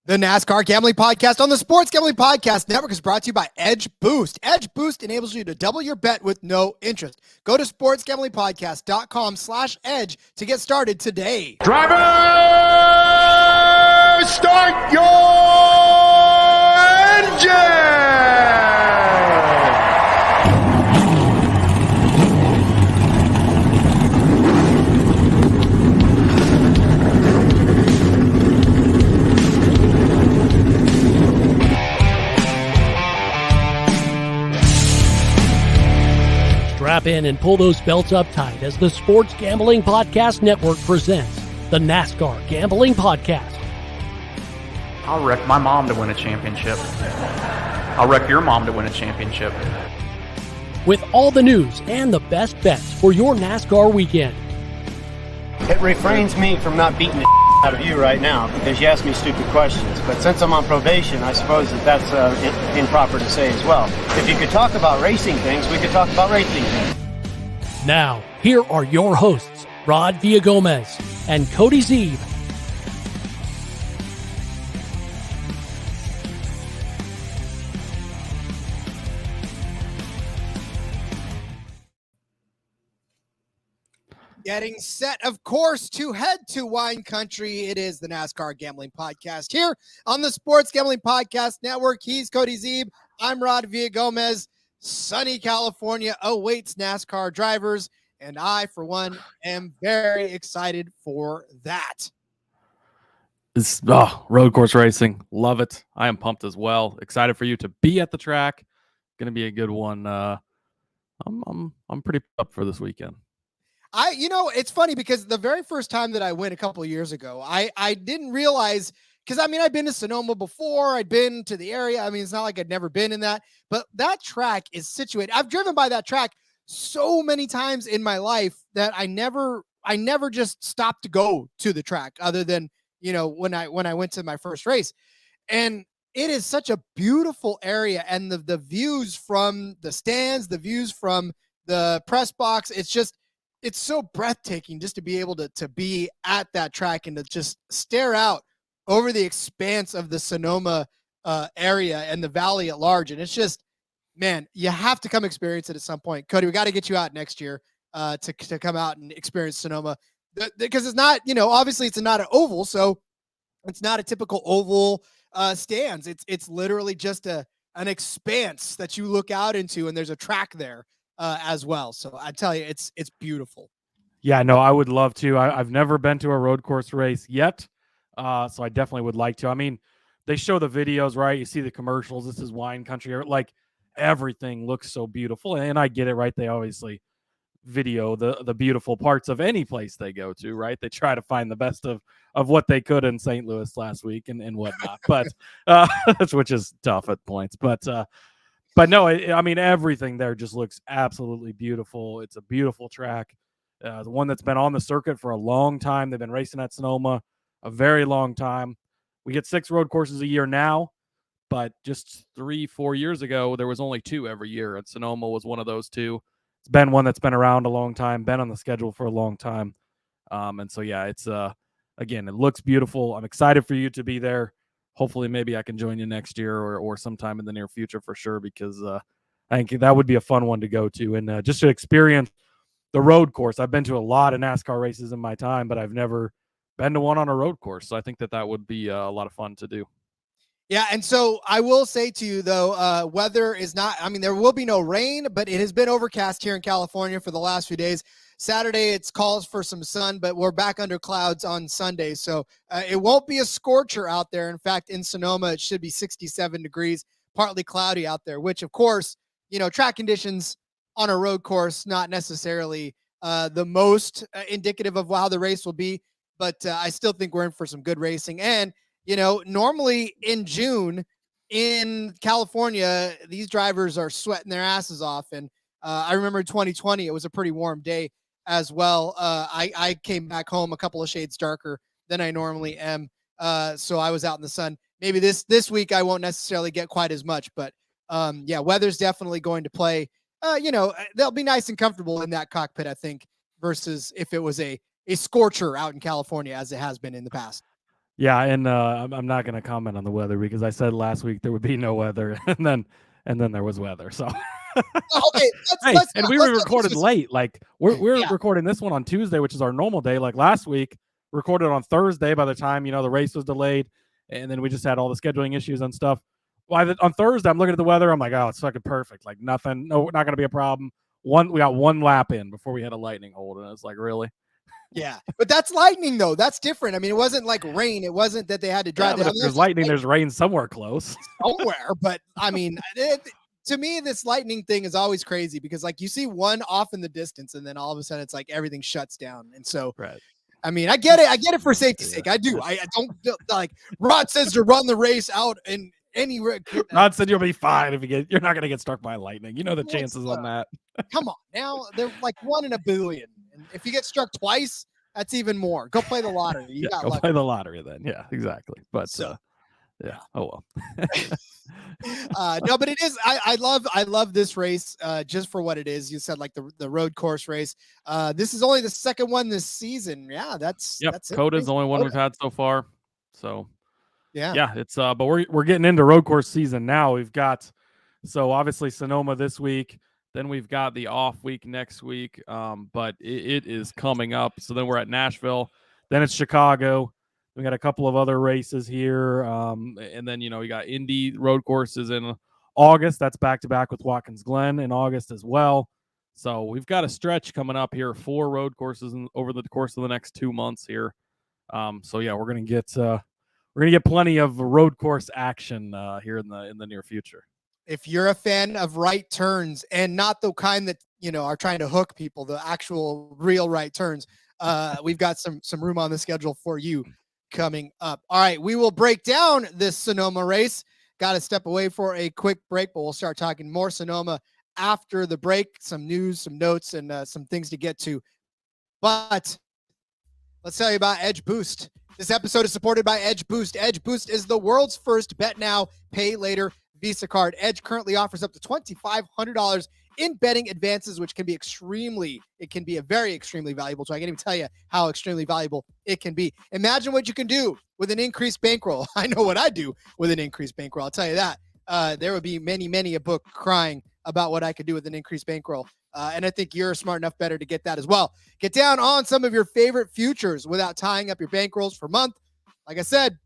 The NASCAR Gambling Podcast on the Sports Gambling Podcast Network is brought to you by EdgeBoost. EdgeBoost enables you to double your bet with no interest. Go to sportsgamblingpodcast.com/edge to get started today. Driver, start your engine! Strap in and pull those belts up tight as the Sports Gambling Podcast Network presents the NASCAR Gambling Podcast. I'll wreck my mom to win a championship. I'll wreck your mom to win a championship. With all the news and the best bets for your NASCAR weekend. It refrains me from not beating the out of you right now because you ask me stupid questions. But since I'm on probation, I suppose that's improper to say as well. If you could talk about racing things, we could talk about racing things. Now, here are your hosts, Rod Villagomez and Cody Zeeb. Getting set, of course, to head to wine country. It is the NASCAR Gambling Podcast here on the Sports Gambling Podcast Network. He's Cody Zeeb. I'm Rod Villagomez. Sunny California awaits NASCAR drivers, and I, for one, am very excited for that. It's road course racing. Love it. I am pumped as well. Excited for you to be at the track. Going to be a good one. I'm pretty up for this weekend. It's funny because the very first time that I went a couple of years ago, I didn't realize, because I'd been to Sonoma before, I'd been to the area. It's not like I'd never been in that, but that track is situated. I've driven by that track so many times in my life that I never just stopped to go to the track other than, when I went to my first race. And it is such a beautiful area, and the views from the stands, the views from the press box, it's so breathtaking just to be able to be at that track and to just stare out over the expanse of the Sonoma area and the valley at large. And it's just, man, you have to come experience it at some point. Cody, we got to get you out next year to come out and experience Sonoma, because it's not, obviously it's not an oval. So it's not a typical oval stands. It's literally just an expanse that you look out into, and there's a track there as well. So I tell you, it's beautiful. Yeah, no, I would love to. I've never been to a road course race yet. So I definitely would like to. They show the videos, right? You see the commercials. This is wine country. Like, everything looks so beautiful. And I get it, right? They obviously video the beautiful parts of any place they go to, right? They try to find the best of what they could in St. Louis last week and whatnot. But which is tough at points. But no, everything there just looks absolutely beautiful. It's a beautiful track. The one that's been on the circuit for a long time. They've been racing at Sonoma a very long time. We get 6 road courses a year now, but just 3-4 years ago, there was only 2 every year, and Sonoma was one of those 2. It's been one that's been around a long time, been on the schedule for a long time. And so, yeah, it's, again, it looks beautiful. I'm excited for you to be there. Hopefully, maybe I can join you next year or sometime in the near future for sure, because I think that would be a fun one to go to. And just to experience the road course. I've been to a lot of NASCAR races in my time, but I've never been to one on a road course. So I think that would be a lot of fun to do. Yeah, and so I will say to you, though, weather is not, there will be no rain, but it has been overcast here in California for the last few days. Saturday, it's calls for some sun, but we're back under clouds on Sunday. So it won't be a scorcher out there. In fact, in Sonoma, it should be 67 degrees, partly cloudy out there, which, of course, track conditions on a road course, not necessarily the most indicative of how the race will be. But I still think we're in for some good racing. And, normally in June in California, these drivers are sweating their asses off. And I remember 2020, it was a pretty warm day as well. I came back home a couple of shades darker than I normally am. So I was out in the sun. Maybe this week I won't necessarily get quite as much, but yeah, weather's definitely going to play. They'll be nice and comfortable in that cockpit, I think, versus if it was a scorcher out in California, as it has been in the past. Yeah, and I'm not going to comment on the weather because I said last week there would be no weather, and then there was weather. So Okay, hey, let's and not, we let's were not use recorded this. late. Like we're Yeah. recording this one on Tuesday, which is our normal day. Like last week, recorded on Thursday. By the time the race was delayed, and then we just had all the scheduling issues and stuff. On Thursday, I'm looking at the weather. I'm like, oh, it's fucking perfect. Like nothing, no, not going to be a problem. We got one lap in before we had a lightning hold, and it's like, really? Yeah, but that's lightning though. That's different. I mean, it wasn't like rain. It wasn't that they had to drive. Yeah, but if there's lightning, there's rain somewhere close. somewhere. But I mean, to me, this lightning thing is always crazy because like you see one off in the distance, and then all of a sudden it's like everything shuts down. And so, Right. I mean, I get it. I get it for safety's sake. I do. I don't like Rod says to run the race out in any. Rod said you'll be fine if you're not going to get struck by lightning. You know the chances on that. Come on, now they're like 1 in a billion. And if you get struck twice, that's even more. Go play the lottery. You got go lucky. play the lottery then. Yeah, exactly. But So, yeah. Oh well. No, but it is. I love this race just for what it is. You said like the road course race. This is only the second one this season. Yeah, that's it. Coda's the only one we've had so far. So yeah, it's but we're getting into road course season now. We've got obviously Sonoma this week. Then we've got the off week next week, but it is coming up. So then we're at Nashville. Then it's Chicago. We got a couple of other races here, and then we got Indy road courses in August. That's back to back with Watkins Glen in August as well. So we've got a stretch coming up here, 4 road courses over the course of the next 2 months here. So yeah, we're gonna get plenty of road course action here in the near future. If you're a fan of right turns and not the kind that are trying to hook people, the actual real right turns, we've got some room on the schedule for you coming up. All right, we will break down this Sonoma race. Got to step away for a quick break, but we'll start talking more Sonoma after the break. Some news, some notes, and some things to get to. But let's tell you about EdgeBoost. This episode is supported by EdgeBoost. EdgeBoost is the world's first bet now, pay later Visa card. Edge currently offers up to $2,500 in betting advances, which can be very extremely valuable. So I can't even tell you how extremely valuable it can be. Imagine what you can do with an increased bankroll. I know what I do with an increased bankroll. I'll tell you that. There would be many a book crying about what I could do with an increased bankroll. And I think you're smart enough better to get that as well. Get down on some of your favorite futures without tying up your bankrolls for a month. Like I said,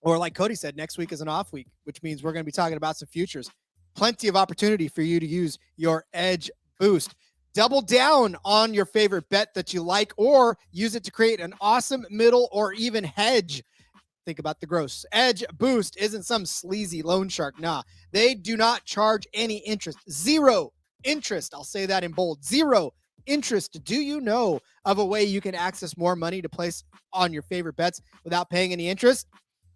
or like Cody said, next week is an off week, which means we're going to be talking about some futures. Plenty of opportunity for you to use your Edge Boost. Double down on your favorite bet that you like, or use it to create an awesome middle or even hedge. Think about the gross. Edge Boost isn't some sleazy loan shark. Nah, they do not charge any interest. Zero interest. I'll say that in bold. Zero interest. Do you know of a way you can access more money to place on your favorite bets without paying any interest?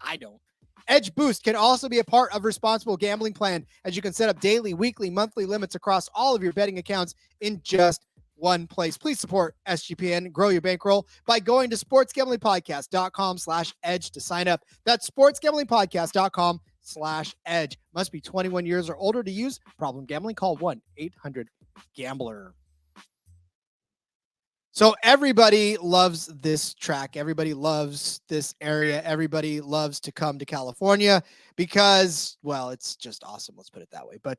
I don't. EdgeBoost can also be a part of responsible gambling plan, as you can set up daily, weekly, monthly limits across all of your betting accounts in just one place. Please support SGPN, grow your bankroll by going to sportsgamblingpodcast.com/edge to sign up. That's sportsgamblingpodcast.com/edge. Must be 21 years or older to use. Problem gambling? Call 1-800-GAMBLER. So everybody loves this track. Everybody loves this area. Everybody loves to come to California because, well, it's just awesome. Let's put it that way. But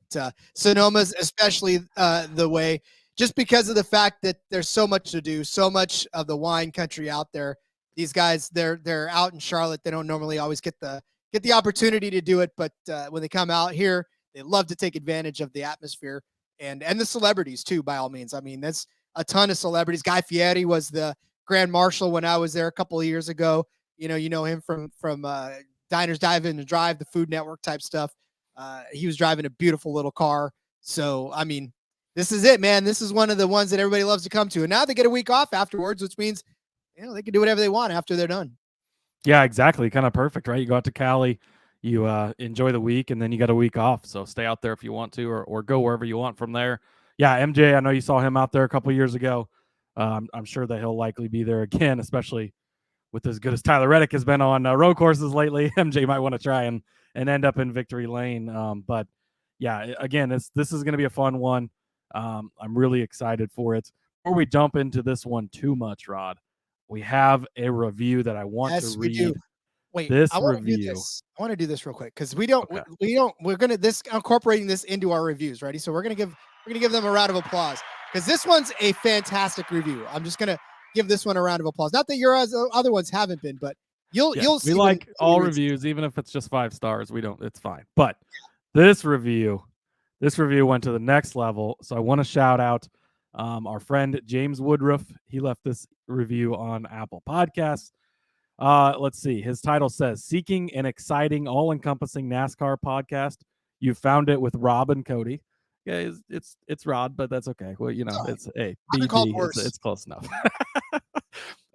Sonoma's especially the way, just because of the fact that there's so much to do, so much of the wine country out there. These guys, they're out in Charlotte. They don't normally always get the opportunity to do it, but when they come out here, they love to take advantage of the atmosphere and the celebrities too, by all means. I mean, that's a ton of celebrities. Guy Fieri was the grand marshal when I was there a couple of years ago. You know him from Diners, Dive In and Drive, the Food Network type stuff. He was driving a beautiful little car. So, I mean, this is it, man. This is one of the ones that everybody loves to come to. And now they get a week off afterwards, which means, they can do whatever they want after they're done. Yeah, exactly. Kind of perfect, right? You go out to Cali, you enjoy the week, and then you got a week off. So stay out there if you want to, or go wherever you want from there. Yeah, MJ, I know you saw him out there a couple of years ago. I'm sure that he'll likely be there again, especially with as good as Tyler Reddick has been on road courses lately. MJ might want to try and end up in victory lane. But yeah, again, this is going to be a fun one. I'm really excited for it. Before we jump into this one too much, Rod, we have a review that I want to read. Wait, This I want to do review. this. I want to do this real quick because we Okay. don't. We're gonna incorporating this into our reviews. Ready? So we're gonna give them a round of applause because this one's a fantastic review. I'm just gonna give this one a round of applause. Not that your other ones haven't been, but you'll see. We like all reviews, even if it's just 5 stars. We don't. It's fine. But this review went to the next level. So I want to shout out our friend James Woodruff. He left this review on Apple Podcasts. Let's see. His title says, "Seeking an exciting, all-encompassing NASCAR podcast. You found it with Rob and Cody." Yeah, it's Rod, but that's okay. Well, it's BD. It's close enough.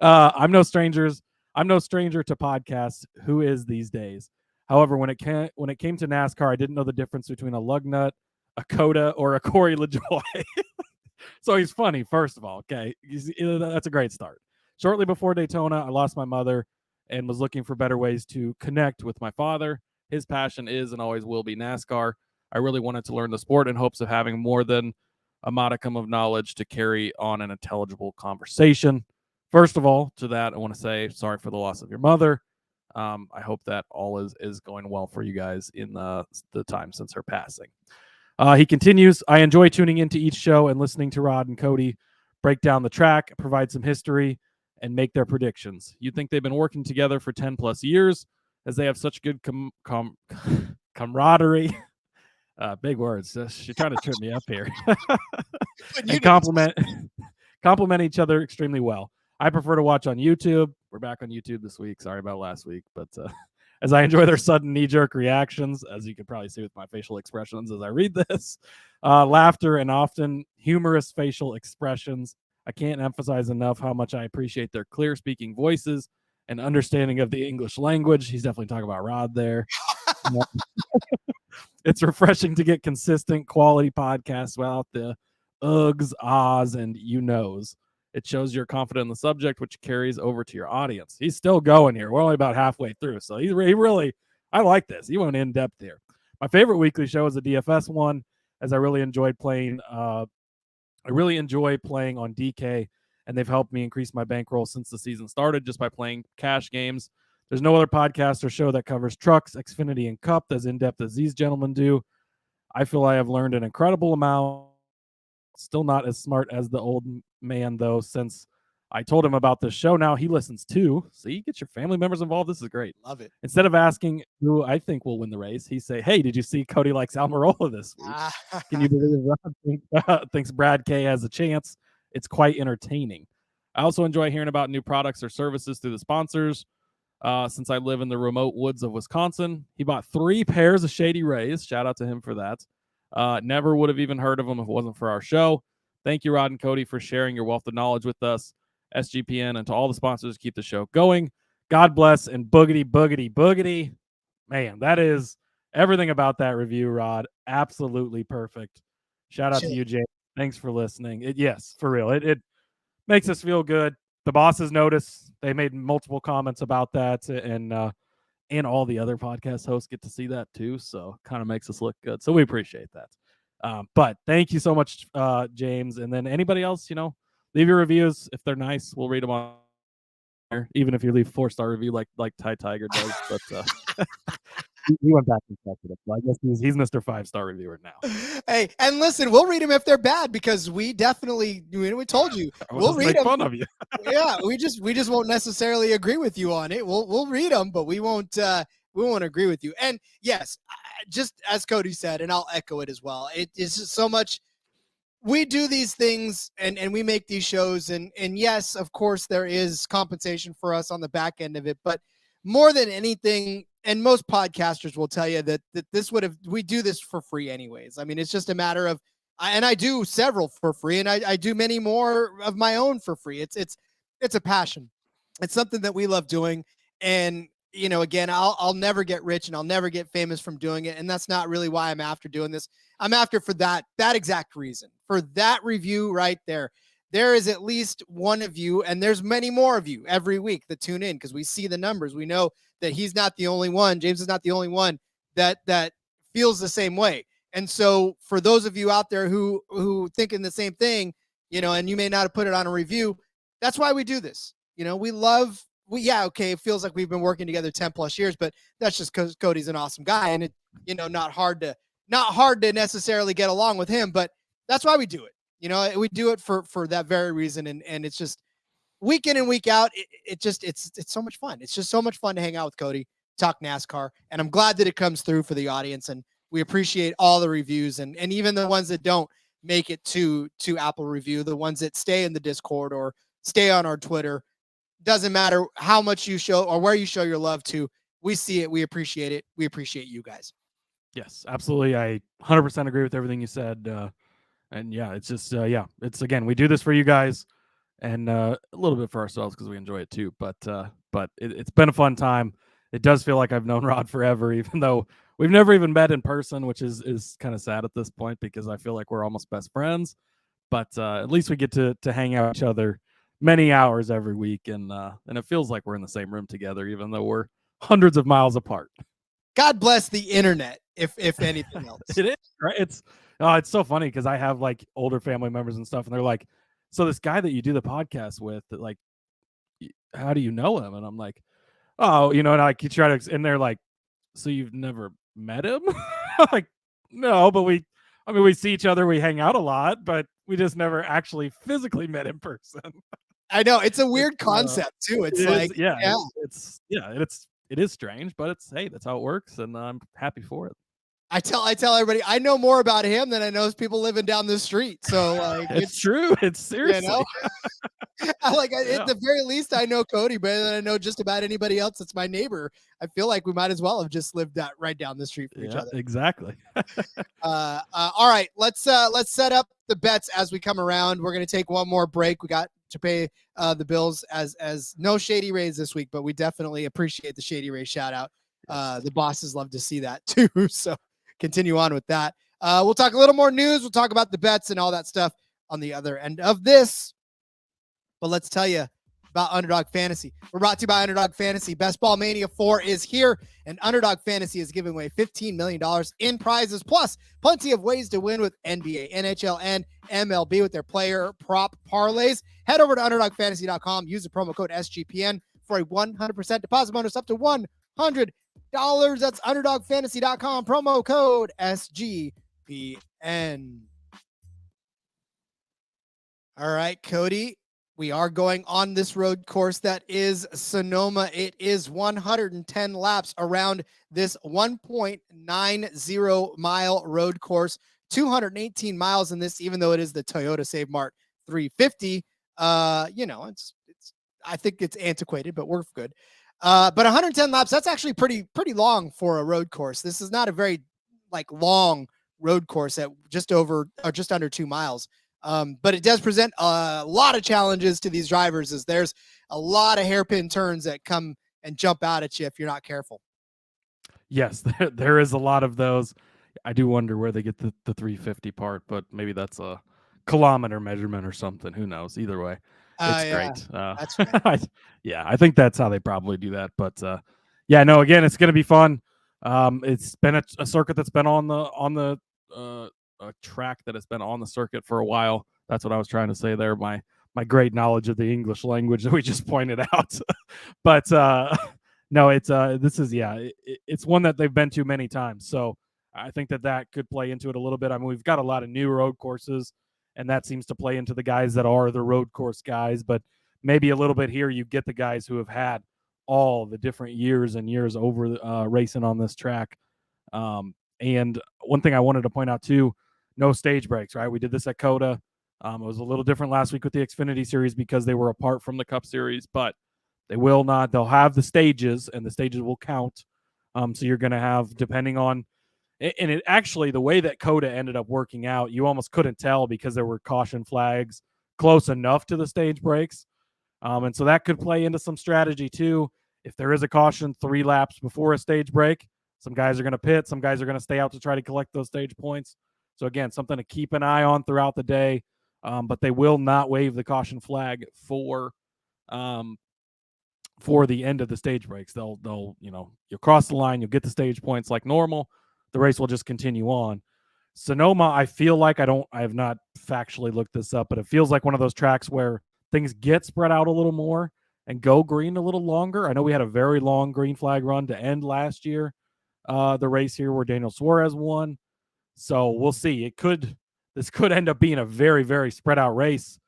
I'm no stranger to podcasts. Who is these days? However, when it came to NASCAR, I didn't know the difference between a lug nut, a Coda, or a Corey LaJoy. So he's funny, first of all. Okay, that's a great start. Shortly before Daytona, I lost my mother and was looking for better ways to connect with my father. His passion is and always will be NASCAR. I really wanted to learn the sport in hopes of having more than a modicum of knowledge to carry on an intelligible conversation. First of all, to that, I want to say sorry for the loss of your mother. I hope that all is going well for you guys in the time since her passing. He continues, I enjoy tuning into each show and listening to Rod and Cody break down the track, provide some history, and make their predictions. You'd think they've been working together for 10 plus years as they have such good camaraderie. Big words. She's trying to trip me up here. And compliment each other extremely well. I prefer to watch on YouTube. We're back on YouTube this week. Sorry about last week, but as I enjoy their sudden knee-jerk reactions, as you can probably see with my facial expressions as I read this, laughter and often humorous facial expressions. I can't emphasize enough how much I appreciate their clear-speaking voices and understanding of the English language. He's definitely talking about Rod there. It's refreshing to get consistent quality podcasts without the ughs, ahs, and you-knows. It shows you're confident in the subject, which carries over to your audience. He's still going here. We're only about halfway through, so he really, I like this. He went in depth here. My favorite weekly show is the DFS one, as I really enjoyed playing. I really enjoy playing on DK, and they've helped me increase my bankroll since the season started just by playing cash games. There's no other podcast or show that covers trucks, Xfinity, and Cup as in-depth as these gentlemen do. I feel I have learned an incredible amount. Still not as smart as the old man, though, since I told him about this show. Now he listens too. See, get your family members involved. This is great. Love it. Instead of asking who I think will win the race, he say, "Hey, did you see Cody likes Almirola this week? Can you believe Rod thinks Brad K has a chance?" It's quite entertaining. I also enjoy hearing about new products or services through the sponsors. Since I live in the remote woods of Wisconsin, he bought 3 pairs of Shady Rays. Shout out to him for that. Never would have even heard of them if it wasn't for our show. Thank you, Rod and Cody, for sharing your wealth of knowledge with us. SGPN and to all the sponsors, keep the show going. God bless and boogity, boogity, boogity. Man, that is everything about that review, Rod. Absolutely perfect. Shout out to you, Jay. Thanks for listening. Yes, for real. It makes us feel good. The bosses notice. They made multiple comments about that, and all the other podcast hosts get to see that too. So kind of makes us look good. So we appreciate that. But thank you so much, James. And then anybody else, leave your reviews. If they're nice, we'll read them on there. Even if you leave 4-star review like Ty Tiger does. But he went back and checked it up. So I guess he's Mr. 5-star reviewer now. Hey, and listen, we'll read them if they're bad because we definitely, we told you, we'll read them. Fun of you. Yeah, we just won't necessarily agree with you on it. We'll read them, but we won't agree with you. And yes, just as Cody said, and I'll echo it as well. It is just so much. We do these things and we make these shows and yes, of course there is compensation for us on the back end of it, but more than anything, and most podcasters will tell you that we do this for free anyways. I mean, it's just a matter of, and I do several for free and I do many more of my own for free. It's a passion. It's something that we love doing. And, again, I'll never get rich and I'll never get famous from doing it. And that's not really why I'm after doing this. I'm after for that exact reason, for that review right there. There is at least one of you, and there's many more of you every week that tune in because we see the numbers. We know that he's not the only one. James is not the only one that feels the same way. And so for those of you out there who thinking the same thing, and you may not have put it on a review, that's why we do this. We love it feels like we've been working together 10 plus years, but that's just because Cody's an awesome guy, and it, not hard to necessarily get along with him, but that's why we do it. We do it for that very reason. And it's just week in and week out. It's so much fun. It's just so much fun to hang out with Cody, talk NASCAR. And I'm glad that it comes through for the audience. And we appreciate all the reviews and even the ones that don't make it to Apple review, the ones that stay in the Discord or stay on our Twitter. Doesn't matter how much you show or where you show your love to. We see it. We appreciate it. We appreciate you guys. Yes, absolutely. I 100% agree with everything you said. And yeah, it's just, it's, again, we do this for you guys and a little bit for ourselves because we enjoy it too. But it's been a fun time. It does feel like I've known Rod forever, even though we've never even met in person, which is kind of sad at this point because I feel like we're almost best friends. But at least we get to hang out with each other many hours every week. And it feels like we're in the same room together, even though we're hundreds of miles apart. God bless the internet, if anything else. It is, right? It's so funny because I have like older family members and stuff, and they're like, "So this guy that you do the podcast with, like, how do you know him?" And I'm like, "Oh, and you try to," and they're like, "So you've never met him?" I'm like, "No, but we see each other, we hang out a lot, but we just never actually physically met in person." I know it's a weird concept too. It's like, it is strange, but that's how it works, and I'm happy for it. I tell everybody I know more about him than I know people living down the street. So like, it's true. It's seriously. At the very least, I know Cody better than I know just about anybody else that's my neighbor. I feel like we might as well have just lived that right down the street from each other. Exactly. All right, let's set up the bets as we come around. We're gonna take one more break. We got to pay the bills as no Shady Rays this week, but we definitely appreciate the Shady Ray shout out. The bosses love to see that too. So continue on with that. We'll talk a little more news. We'll talk about the bets and all that stuff on the other end of this. But let's tell you about Underdog Fantasy. We're brought to you by Underdog Fantasy. Best Ball Mania 4 is here, and Underdog Fantasy is giving away $15 million in prizes, plus plenty of ways to win with NBA, NHL, and MLB with their player prop parlays. Head over to UnderdogFantasy.com. Use the promo code SGPN for a 100% deposit bonus up to $100. That's UnderdogFantasy.com. Promo code SGPN. All right, Cody. We are going on this road course that is Sonoma. It is 110 laps around this 1.90 mile road course, 218 miles in this, even though it is the Toyota Save Mart 350. It's I think it's antiquated, but we're good. But 110 laps, that's actually pretty long for a road course. This is not a very long road course at just under 2 miles. But it does present a lot of challenges to these drivers as there's a lot of hairpin turns that come and jump out at you if you're not careful. Yes, there is a lot of those. I do wonder where they get the 350 part, but maybe that's a kilometer measurement or something. Who knows? Either way, it's great. That's right. I think that's how they probably do that. But again, it's going to be fun. It's been a circuit that's been on the a track that has been on the circuit for a while. That's what I was trying to say there. My great knowledge of the English language that we just pointed out. But no, it's it's one that they've been to many times. So I think that could play into it a little bit. I mean, we've got a lot of new road courses, and that seems to play into the guys that are the road course guys. But maybe a little bit here, you get the guys who have had all the different years and years over racing on this track. And one thing I wanted to point out too, no stage breaks, right? We did this at Coda. It was a little different last week with the Xfinity Series because they were apart from the Cup Series, but they'll have the stages, and the stages will count. So you're going to have, depending on, and it actually, the way that Coda ended up working out, you almost couldn't tell because there were caution flags close enough to the stage breaks. And so that could play into some strategy too. If there is a caution 3 laps before a stage break, some guys are going to pit, some guys are going to stay out to try to collect those stage points. So again, something to keep an eye on throughout the day. But they will not wave the caution flag for the end of the stage breaks. They'll you'll cross the line, you'll get the stage points like normal. The race will just continue on. Sonoma, I feel like I have not factually looked this up, but it feels like one of those tracks where things get spread out a little more. and go green a little longer. I know we had a very long green flag run to end last year, the race here where Daniel Suarez won. So we'll see. This could end up being a very, very spread out race.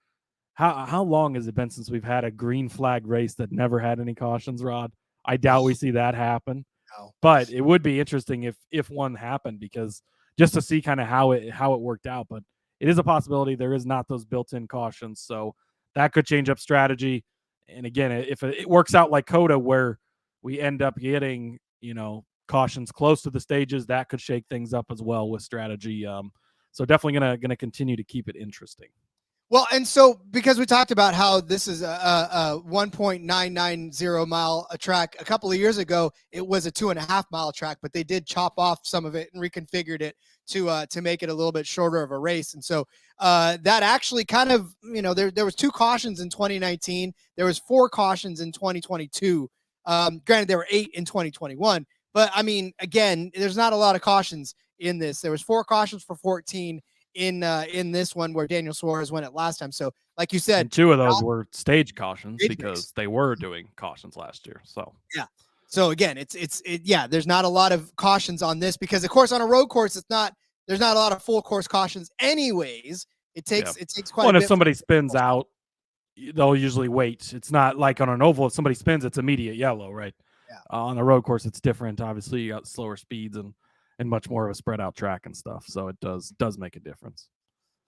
How long has it been since we've had a green flag race that never had any cautions, Rod? I doubt we see that happen. No. But it would be interesting if one happened, because just to see kind of how it worked out. But it is a possibility. There is not those built-in cautions, so that could change up strategy. And again, if it works out like Coda, where we end up getting cautions close to the stages, that could shake things up as well with strategy. So definitely gonna continue to keep it interesting. Well, and so because we talked about how this is a 1.990 mile track, a couple of years ago it was a 2.5 mile track, but they did chop off some of it and reconfigured it to make it a little bit shorter of a race. And so that actually kind of, there was 2 cautions in 2019. There was 4 cautions in 2022. Granted, there were 8 in 2021, but I mean, again, there's not a lot of cautions in this. There was 4 cautions for 14 in this one where Daniel Suarez won it last time. So like you said, and 2 of those were stage cautions Stage because race. they were doing cautions last year. So yeah. So again, there's not a lot of cautions on this because of course on a road course, there's not a lot of full course cautions anyways. It takes quite a bit. If somebody spins out, they'll usually wait. It's not like on an oval. If somebody spins, it's immediate yellow, right? Yeah. On a road course, it's different. Obviously, you got slower speeds and much more of a spread out track and stuff. So it does make a difference.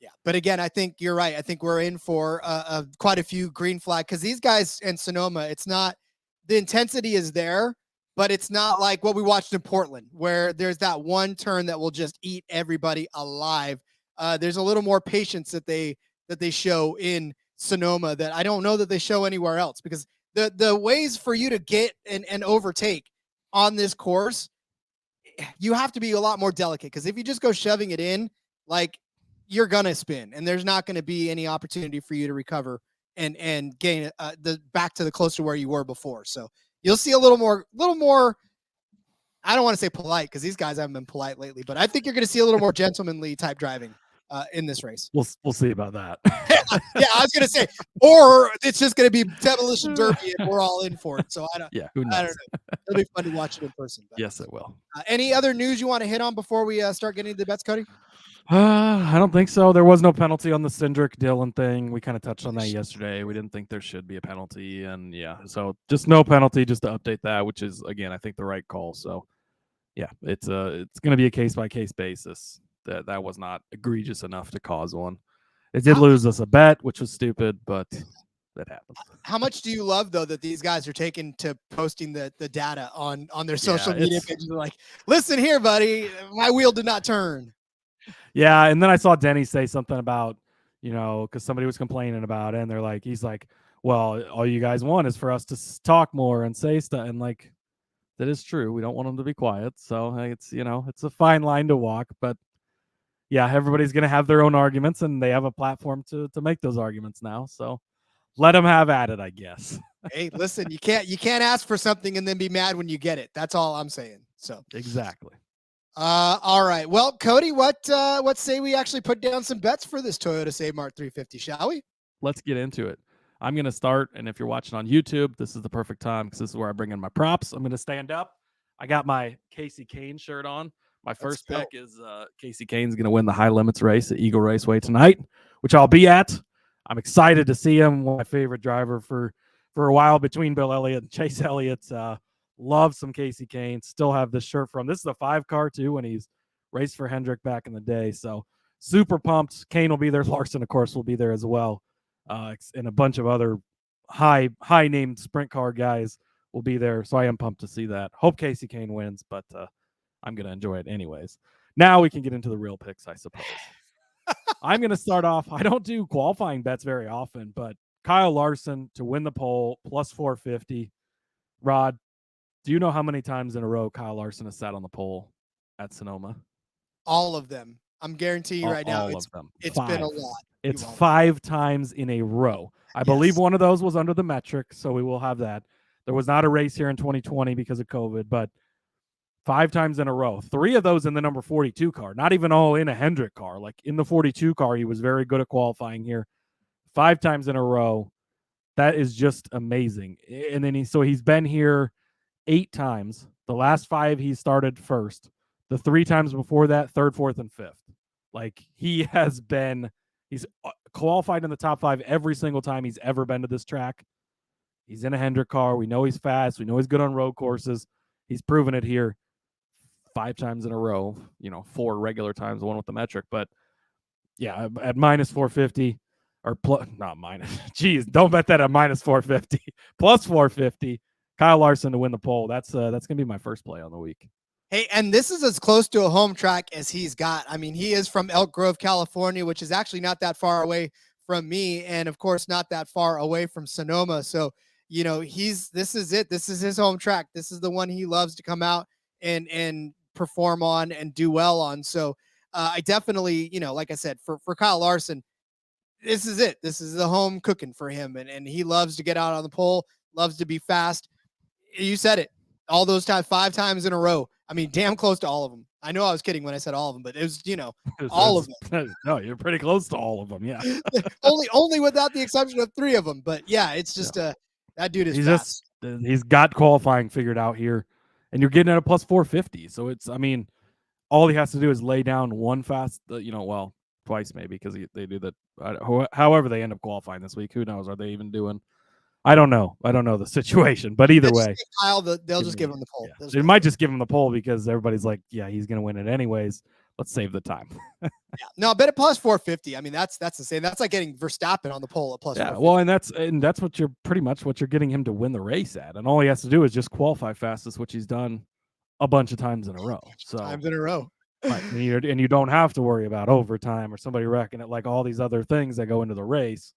Yeah. But again, I think you're right. I think we're in for quite a few green flag because these guys in Sonoma, it's not, the intensity is there, but it's not like what we watched in Portland where there's that one turn that will just eat everybody alive. There's a little more patience that they show in Sonoma that I don't know that they show anywhere else, because the ways for you to get and overtake on this course, you have to be a lot more delicate, because if you just go shoving it in, like, you're gonna spin and there's not going to be any opportunity for you to recover and gain the back to the close to where you were before. So you'll see a little more, I don't want to say polite because these guys haven't been polite lately, but I think you're going to see a little more gentlemanly type driving in this race. We'll see about that. Yeah, I was going to say, or it's just going to be demolition derby and we're all in for it. So I don't who knows? I don't know. It'll be fun to watch it in person. But, Yes, it will. any other news you want to hit on before we start getting into the bets, Cody? I don't think so. There was no penalty on the Cindric Dillon thing. We kind of touched on that yesterday. We didn't think there should be a penalty, and so just no penalty, just to update that, which is, again, I think the right call. So it's going to be a case by case basis. That was not egregious enough to cause one. It did lose us a bet, which was stupid, but that happens. How much do you love though that these guys are taking to posting the data on their social media pages? They're like, listen here, buddy, my wheel did not turn. Yeah, and then I saw Denny say something about, because somebody was complaining about it, and he's like, well, all you guys want is for us to talk more and say stuff, and like, that is true. We don't want them to be quiet, so it's it's a fine line to walk, but yeah, everybody's gonna have their own arguments, and they have a platform to make those arguments now, so let them have at it, I guess. Hey, listen, you can't ask for something and then be mad when you get it. That's all I'm saying. So exactly. All right. Well, Cody, what say we actually put down some bets for this Toyota Save Mart 350, shall we? Let's get into it. I'm going to start, and if you're watching on YouTube, this is the perfect time because this is where I bring in my props. I'm going to stand up. I got my Casey Kane shirt on. My first pick is Casey Kane's going to win the high limits race at Eagle Raceway tonight, which I'll be at. I'm excited to see him. My favorite driver for a while between Bill Elliott and Chase Elliott. Love some Casey Kane. Still have this shirt from. This is a 5-car too when he's raced for Hendrick back in the day. So super pumped. Kane will be there. Larson, of course, will be there as well. And a bunch of other high named sprint car guys will be there. So I am pumped to see that. Hope Casey Kane wins, but I'm going to enjoy it anyways. Now we can get into the real picks, I suppose. I'm going to start off. I don't do qualifying bets very often, but Kyle Larson to win the pole plus 450. Rod, do you know how many times in a row Kyle Larson has sat on the pole at Sonoma? All of them. I'm guaranteeing you right now. All of them. It's been a lot. It's 5 times in a row. I believe one of those was under the metric, so we will have that. There was not a race here in 2020 because of COVID, but 5 times in a row. 3 of those in the number 42 car, not even all in a Hendrick car. Like in the 42 car, he was very good at qualifying here. 5 times in a row. That is just amazing. And then he's been here 8 times. The last 5 he started first. The 3 times before that, third, fourth, and fifth. Like he's qualified in the top 5 every single time he's ever been to this track. He's in a Hendrick car. We know he's fast. We know he's good on road courses. He's proven it here 5 times in a row, 4 regular times, one with the metric. But yeah, at minus 450 or plus, not minus. Geez, don't bet that at minus 450. Plus 450. Kyle Larson to win the pole. That's going to be my first play on the week. Hey, and this is as close to a home track as he's got. I mean, he is from Elk Grove, California, which is actually not that far away from me. And of course, not that far away from Sonoma. So, this is it. This is his home track. This is the one he loves to come out and perform on and do well on. So I definitely, like I said, for Kyle Larson, this is it. This is the home cooking for him. And he loves to get out on the pole, loves to be fast. You said it all those times, 5 times in a row. I mean, damn close to all of them. I know I was kidding when I said all of them, but it was, all of them. No, you're pretty close to all of them. Yeah. only without the exception of 3 of them. But yeah, it's just that dude is fast. He's got qualifying figured out here, and you're getting at a plus 450. So all he has to do is lay down one fast, twice maybe, because they do that. However they end up qualifying this week, who knows? Are they even doing? I don't know the situation, but either way, Kyle, they'll just give him the pole. Yeah. They might just give him the pole because everybody's like, yeah, he's going to win it anyways. Let's save the time. Yeah. No, bet at plus 450. I mean, that's insane. That's like getting Verstappen on the pole at plus. Yeah, 450. well, and that's what you're pretty much what you're getting him to win the race at, and all he has to do is just qualify fastest, which he's done a bunch of times in a row. So times in a row. Right. And you don't have to worry about overtime or somebody wrecking it like all these other things that go into the race.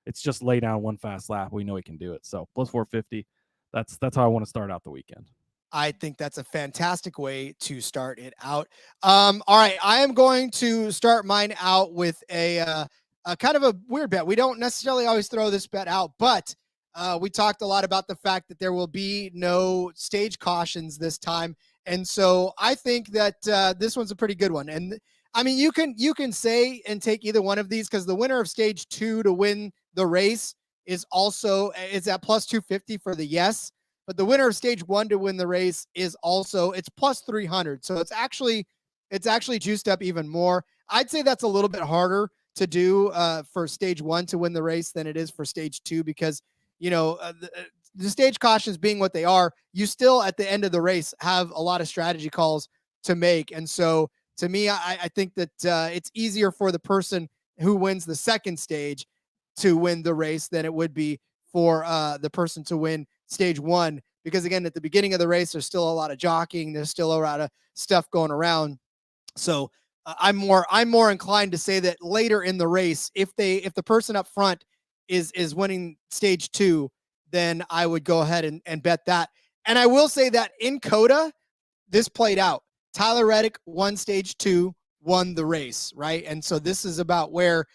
It's just lay down one fast lap. We know he can do it. So plus 450. That's how I want to start out the weekend. I think that's a fantastic way to start it out. All right. I am going to start mine out with a kind of a weird bet. We don't necessarily always throw this bet out, but we talked a lot about the fact that there will be no stage cautions this time. And so I think that this one's a pretty good one. And I mean, you can say and take either one of these because the winner of stage 2 to win the race is at plus 250 for the yes, but the winner of stage 1 to win the race is also, it's plus 300. So it's actually juiced up even more. I'd say that's a little bit harder to do for stage 1 to win the race than it is for stage 2 because, the stage cautions being what they are, you still at the end of the race have a lot of strategy calls to make. And so to me, I think that it's easier for the person who wins the second stage to win the race than it would be for the person to win stage 1. Because again, at the beginning of the race, there's still a lot of jockeying. There's still a lot of stuff going around. So I'm more inclined to say that later in the race, if the person up front is winning stage 2, then I would go ahead and bet that. And I will say that in COTA, this played out. Tyler Reddick won stage 2, won the race, right? And so this is about where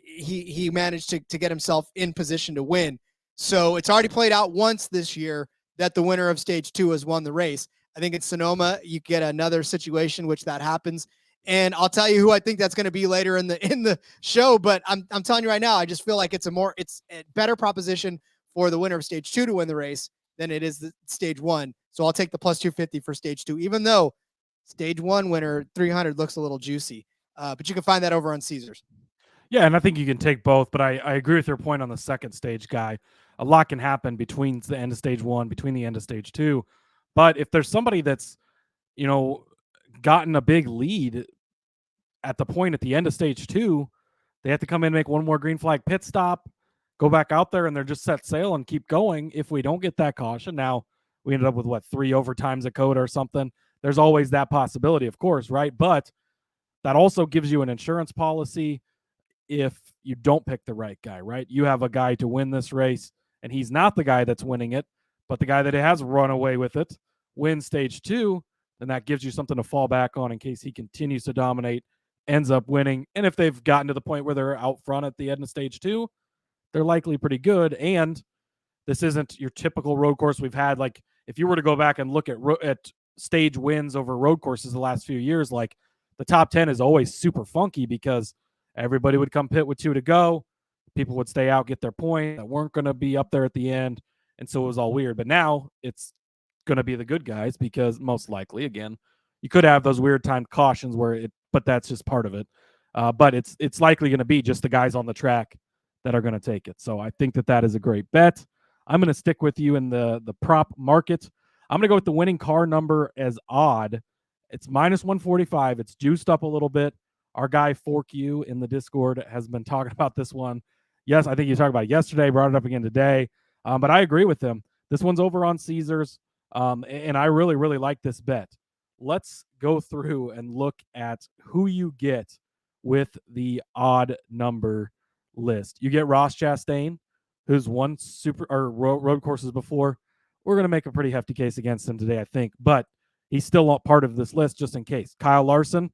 he managed to get himself in position to win. So it's already played out once this year that the winner of stage 2 has won the race. I think at Sonoma, you get another situation which that happens. And I'll tell you who I think that's going to be later in the show. But I'm telling you right now, I just feel like it's a better proposition for the winner of stage 2 to win the race than it is the stage 1. So I'll take the plus 250 for stage 2, even though stage 1 winner 300 looks a little juicy. But you can find that over on Caesars. Yeah, and I think you can take both, but I agree with your point on the second stage guy. A lot can happen between the end of stage 1, between the end of stage 2. But if there's somebody that's, gotten a big lead at the point at the end of stage 2, they have to come in and make one more green flag pit stop, go back out there, and they're just set sail and keep going. If we don't get that caution, now we ended up with 3 overtimes at COTA or something. There's always that possibility, of course, right? But that also gives you an insurance policy if you don't pick the right guy, right? You have a guy to win this race, and he's not the guy that's winning it, but the guy that has run away with it wins stage 2, then that gives you something to fall back on in case he continues to dominate, ends up winning. And if they've gotten to the point where they're out front at the end of stage 2, they're likely pretty good. And this isn't your typical road course we've had. Like if you were to go back and look at stage wins over road courses the last few years, like the top 10 is always super funky because everybody would come pit with 2 to go. people would stay out, get their point that weren't going to be up there at the end. And so it was all weird. But now it's going to be the good guys because most likely, again, you could have those weird timed cautions but that's just part of it. But it's likely going to be just the guys on the track that are going to take it. So I think that is a great bet. I'm going to stick with you in the prop market. I'm going to go with the winning car number as odd. It's -145. It's juiced up a little bit. Our guy Fork You in the Discord has been talking about this one. Yes, I think you talked about it yesterday, brought it up again today. But I agree with him. This one's over on Caesars. And I really, really like this bet. Let's go through and look at who you get with the odd number list. You get Ross Chastain, who's won road courses before. We're going to make a pretty hefty case against him today, I think, but he's still not part of this list just in case. Kyle Larson,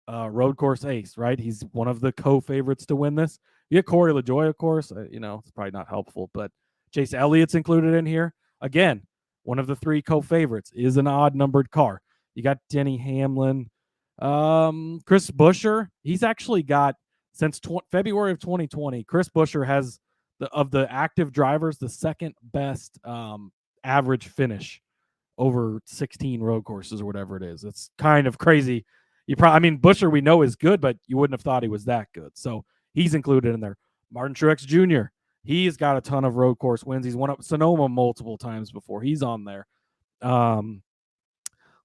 road course ace, right? He's one of the co-favorites to win this. You get Corey LaJoie, of course. It's probably not helpful, but Chase Elliott's included in here. Again, one of the 3 co-favorites is an odd-numbered car. You got Denny Hamlin. Chris Buescher, he's actually got, since February of 2020, Chris Buescher has, of the active drivers, the second best average finish over 16 road courses or whatever it is. It's kind of crazy. Buescher we know is good, but you wouldn't have thought he was that good. So he's included in there. Martin Truex Jr., he's got a ton of road course wins. He's won up Sonoma multiple times before. He's on there.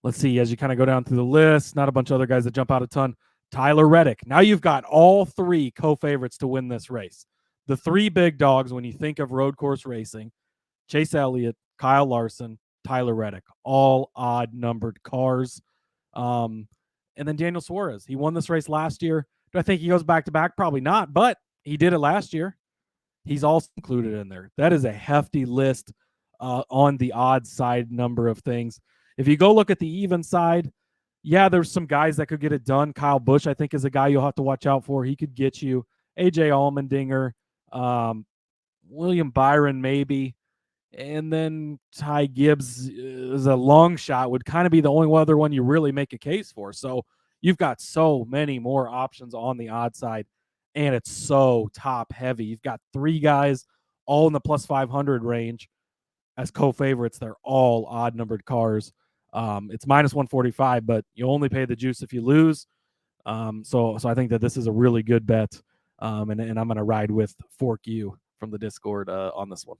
Let's see, as you kind of go down through the list, not a bunch of other guys that jump out a ton. Tyler Reddick. Now you've got all 3 co-favorites to win this race. The 3 big dogs when you think of road course racing: Chase Elliott, Kyle Larson, Tyler Reddick, all odd-numbered cars. And then Daniel Suarez. He won this race last year. Do I think he goes back-to-back? Probably not, but he did it last year. He's also included in there. That is a hefty list on the odd side number of things. If you go look at the even side, yeah, there's some guys that could get it done. Kyle Busch, I think, is a guy you'll have to watch out for. He could get you. AJ Allmendinger, William Byron maybe, and then Ty Gibbs is a long shot, would kind of be the only other one you really make a case for. So you've got so many more options on the odd side, and it's so top heavy. You've got 3 guys all in the plus 500 range as co-favorites. They're all odd numbered cars. It's -145, but you only pay the juice if you lose. So I think that this is a really good bet. And I'm going to ride with Fork You from the Discord on this one.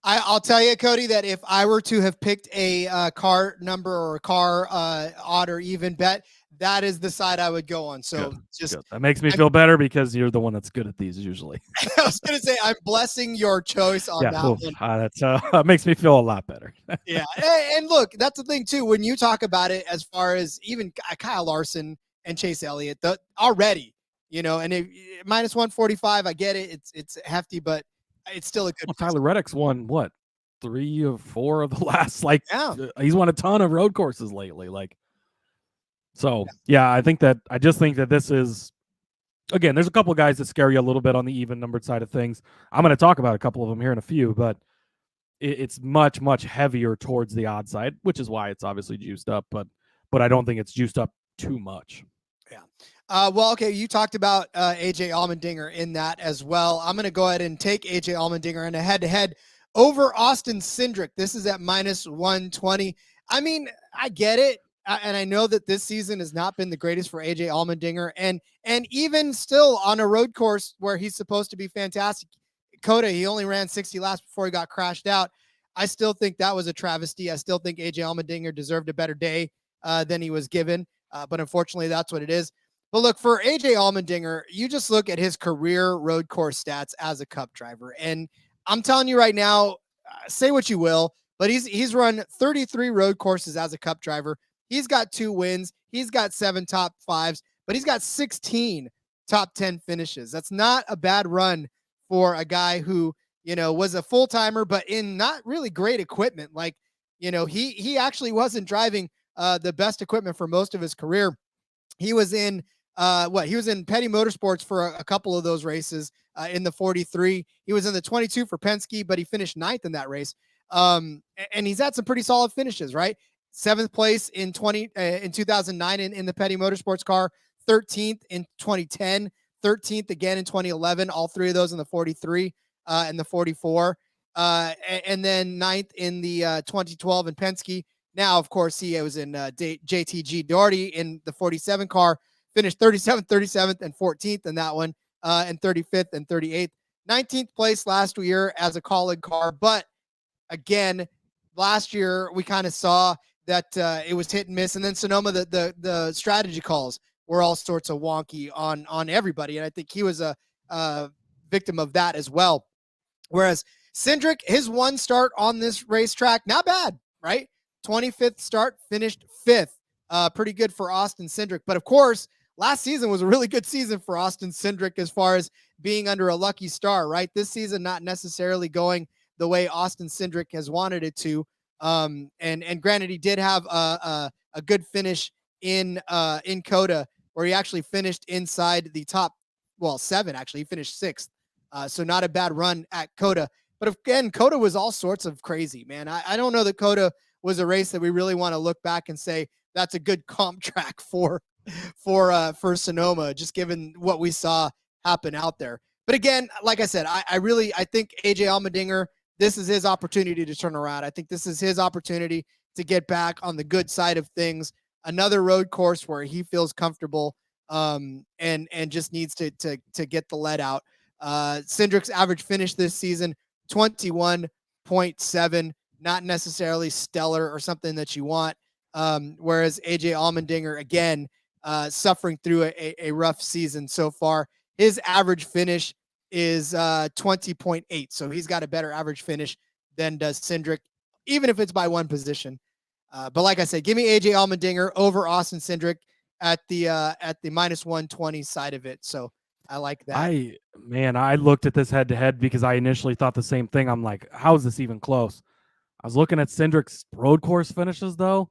I'll tell you, Cody, that if I were to have picked a car number or a car odd or even bet, that is the side I would go on. So good. That makes me feel better because you're the one that's good at these usually. I was going to say, I'm blessing your choice on that one. That makes me feel a lot better. Yeah. And look, that's the thing too. When you talk about it, as far as even Kyle Larson and Chase Elliott, already, and -145, I get it. It's hefty, but it's still a good. Well, Tyler Reddick's won what? 3 or 4 of the last, he's won a ton of road courses lately. I just think that this is, again, there's a couple of guys that scare you a little bit on the even numbered side of things. I'm going to talk about a couple of them here in a few, but it's much, much heavier towards the odd side, which is why it's obviously juiced up, but I don't think it's juiced up too much. Yeah. Well, okay, you talked about AJ Allmendinger in that as well. I'm going to go ahead and take AJ Allmendinger in a head-to-head over Austin Cindric. This is at -120. I mean, I get it. And I know that this season has not been the greatest for AJ Allmendinger. And even still on a road course where he's supposed to be fantastic, Cody, he only ran 60 laps before he got crashed out. I still think that was a travesty. I still think AJ Allmendinger deserved a better day than he was given. But unfortunately, that's what it is. But look, for AJ Allmendinger, you just look at his career road course stats as a Cup driver. And I'm telling you right now, say what you will, but he's run 33 road courses as a Cup driver. He's got 2 wins. He's got 7 top 5s, but he's got 16 top 10 finishes. That's not a bad run for a guy who, was a full-timer, but in not really great equipment. He actually wasn't driving the best equipment for most of his career. He was in he was in Petty Motorsports for a couple of those races in the 43. He was in the 22 for Penske, but he finished 9th in that race. And he's had some pretty solid finishes, right? 7th place in 2009 in the Petty Motorsports car, 13th in 2010, 13th again in 2011, all three of those in the 43 and the 44. And then 9th in the 2012 in Penske. Now, of course, he was in JTG Doherty in the 47 car, finished 37th, 37th, and 14th in that one, and 35th and 38th. 19th place last year as a Colleague car. But again, last year we kind of saw that it was hit and miss. And then Sonoma, the strategy calls were all sorts of wonky on everybody. And I think he was a victim of that as well. Whereas Cindric, his one start on this racetrack, not bad, right? 25th start, finished 5th. Pretty good for Austin Cindric. But of course, last season was a really good season for Austin Cindric as far as being under a lucky star, right? This season not necessarily going the way Austin Cindric has wanted it to. And granted, he did have a good finish in COTA, where he actually finished inside the top, 7, actually. He finished 6th. So not a bad run at COTA. But again, COTA was all sorts of crazy, man. I don't know that COTA was a race that we really want to look back and say that's a good comp track for Sonoma, just given what we saw happen out there. But again, like I said, I think AJ Allmendinger, this is his opportunity to turn around. I think this is his opportunity to get back on the good side of things. Another road course where he feels comfortable, and just needs to get the lead out. Cindric's average finish this season, 21.7, not necessarily stellar or something that you want. Whereas AJ Allmendinger, again, suffering through a rough season so far. His average finish is 20.8. So he's got a better average finish than does Cindric, even if it's by one position. But like I said, give me AJ Allmendinger over Austin Cindric at the minus 120 side of it. So I like that. I looked at this head to head because I initially thought the same thing. I'm like, how is this even close? I was looking at Cindric's road course finishes though.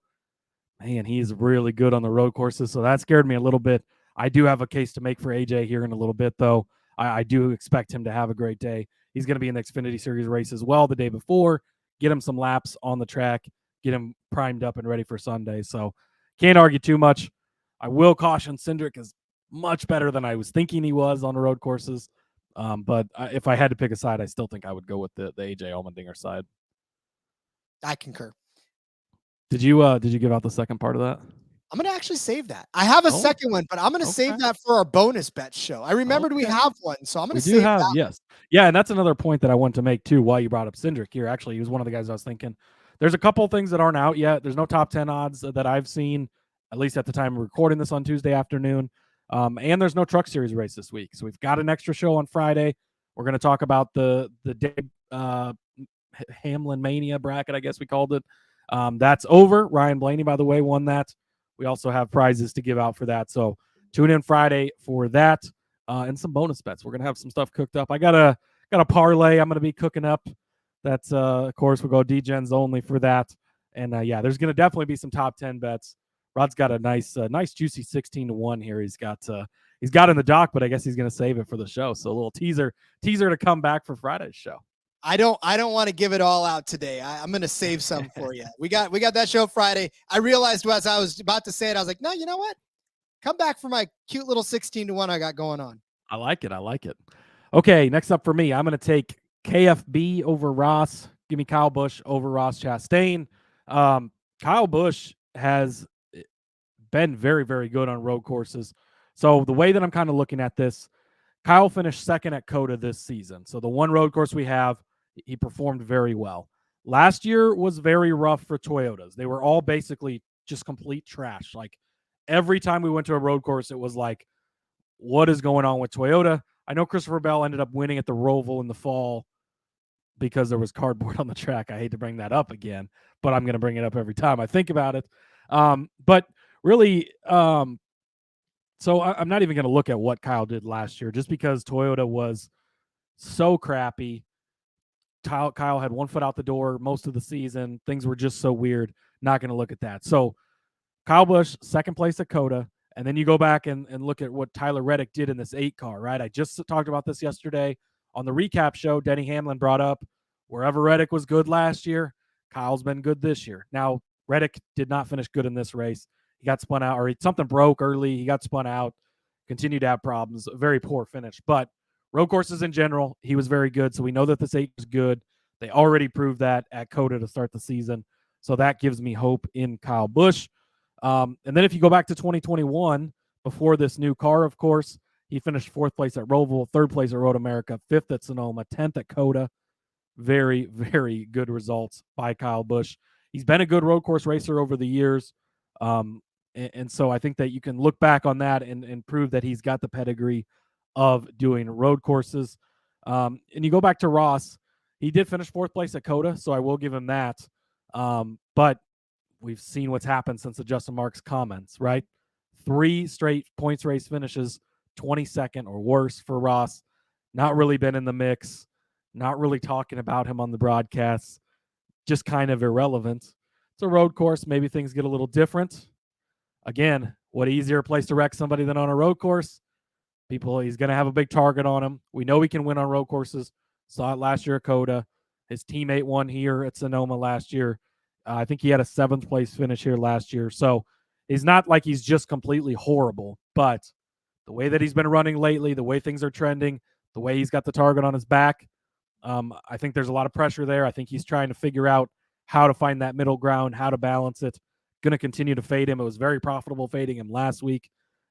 Man, he's really good on the road courses. So that scared me a little bit. I do have a case to make for AJ here in a little bit though. I do expect him to have a great day. He's going to be in the Xfinity Series race as well the day before. Get him some laps on the track. Get him primed up and ready for Sunday. So can't argue too much. I will caution Cindric is much better than I was thinking he was on the road courses. But if I had to pick a side, I still think I would go with the AJ Allmendinger side. I concur. Did you give out the second part of that? I'm going to actually save that. I have a second one, but I'm going to save that for our bonus bet show. I remembered we have one, so I'm going to save that. Yes. Yeah, and that's another point that I want to make too, why you brought up Cindric here. Actually, he was one of the guys I was thinking. There's a couple of things that aren't out yet. There's no top 10 odds that I've seen, at least at the time of recording this on Tuesday afternoon. And there's no Truck Series race this week. So we've got an extra show on Friday. We're going to talk about the Hamlin Mania bracket, I guess we called it. That's over. Ryan Blaney, by the way, won that. We also have prizes to give out for that. So tune in Friday for that and some bonus bets. We're going to have some stuff cooked up. I got a parlay I'm going to be cooking up. That's, of course, we'll go D-Gens only for that. And, there's going to definitely be some top 10 bets. Rod's got a nice juicy 16-1 here. He's got in the dock, but I guess he's going to save it for the show. So a little teaser to come back for Friday's show. I don't want to give it all out today. I'm going to save some for you. We got that show Friday. I realized as I was about to say it, I was like, no, you know what? Come back for my cute little 16-1 I got going on. I like it. Okay, next up for me, I'm going to take KFB over Ross. Give me Kyle Busch over Ross Chastain. Kyle Busch has been very, very good on road courses. So the way that I'm kind of looking at this, Kyle finished second at COTA this season. So the one road course we have, he performed very well. Last year was very rough for Toyotas. They were all basically just complete trash. Like every time we went to a road course, it was like, what is going on with Toyota? I know Christopher Bell ended up winning at the Roval in the fall because there was cardboard on the track. I hate to bring that up again, but I'm going to bring it up every time I think about it. But really, so I'm not even going to look at what Kyle did last year just because Toyota was so crappy. Kyle had one foot out the door most of the season. Things were just so weird. Not going to look at that. So Kyle Busch, second place at COTA. And then you go back and look at what Tyler Reddick did in this 8 car, right? I just talked about this yesterday on the recap show. Denny Hamlin brought up wherever Reddick was good last year, Kyle's been good this year. Now, Reddick did not finish good in this race. He got spun out, or something broke early. He got spun out. continued to have problems. A very poor finish. But road courses in general, he was very good. So we know that this 8 is good. They already proved that at Coda to start the season. So that gives me hope in Kyle Busch. And then if you go back to 2021, before this new car, of course, he finished 4th place at Roval, 3rd place at Road America, 5th at Sonoma, 10th at Coda. Very, very good results by Kyle Busch. He's been a good road course racer over the years. And so I think that you can look back on that and prove that he's got the pedigree of doing road courses. And you go back to Ross, he did finish 4th place at Coda, so I will give him that. But we've seen what's happened since the Justin Marks comments, right? 3 straight points race finishes, 22nd or worse for Ross. Not really been in the mix, not really talking about him on the broadcasts, just kind of irrelevant. It's a road course. Maybe things get a little different. Again, what easier place to wreck somebody than on a road course? He's going to have a big target on him. We know he can win on road courses. Saw it last year at Coda. His teammate won here at Sonoma last year. I think he had a 7th place finish here last year. So it's not like he's just completely horrible, but the way that he's been running lately, the way things are trending, the way he's got the target on his back, I think there's a lot of pressure there. I think he's trying to figure out how to find that middle ground, how to balance it. Going to continue to fade him. It was very profitable fading him last week.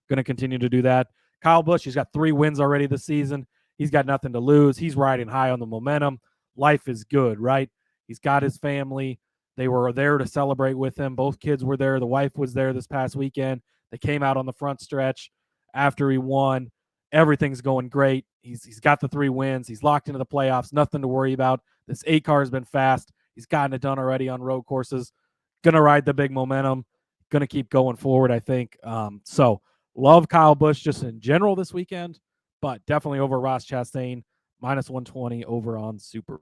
Going to continue to do that. Kyle Busch, he's got 3 wins already this season. He's got nothing to lose. He's riding high on the momentum. Life is good, right? He's got his family. They were there to celebrate with him. Both kids were there. The wife was there this past weekend. They came out on the front stretch after he won. Everything's going great. He's got the 3 wins. He's locked into the playoffs. Nothing to worry about. This 8 car has been fast. He's gotten it done already on road courses. Going to ride the big momentum. Going to keep going forward, I think. So love Kyle Busch just in general this weekend, but definitely over Ross Chastain, -120 over on Super.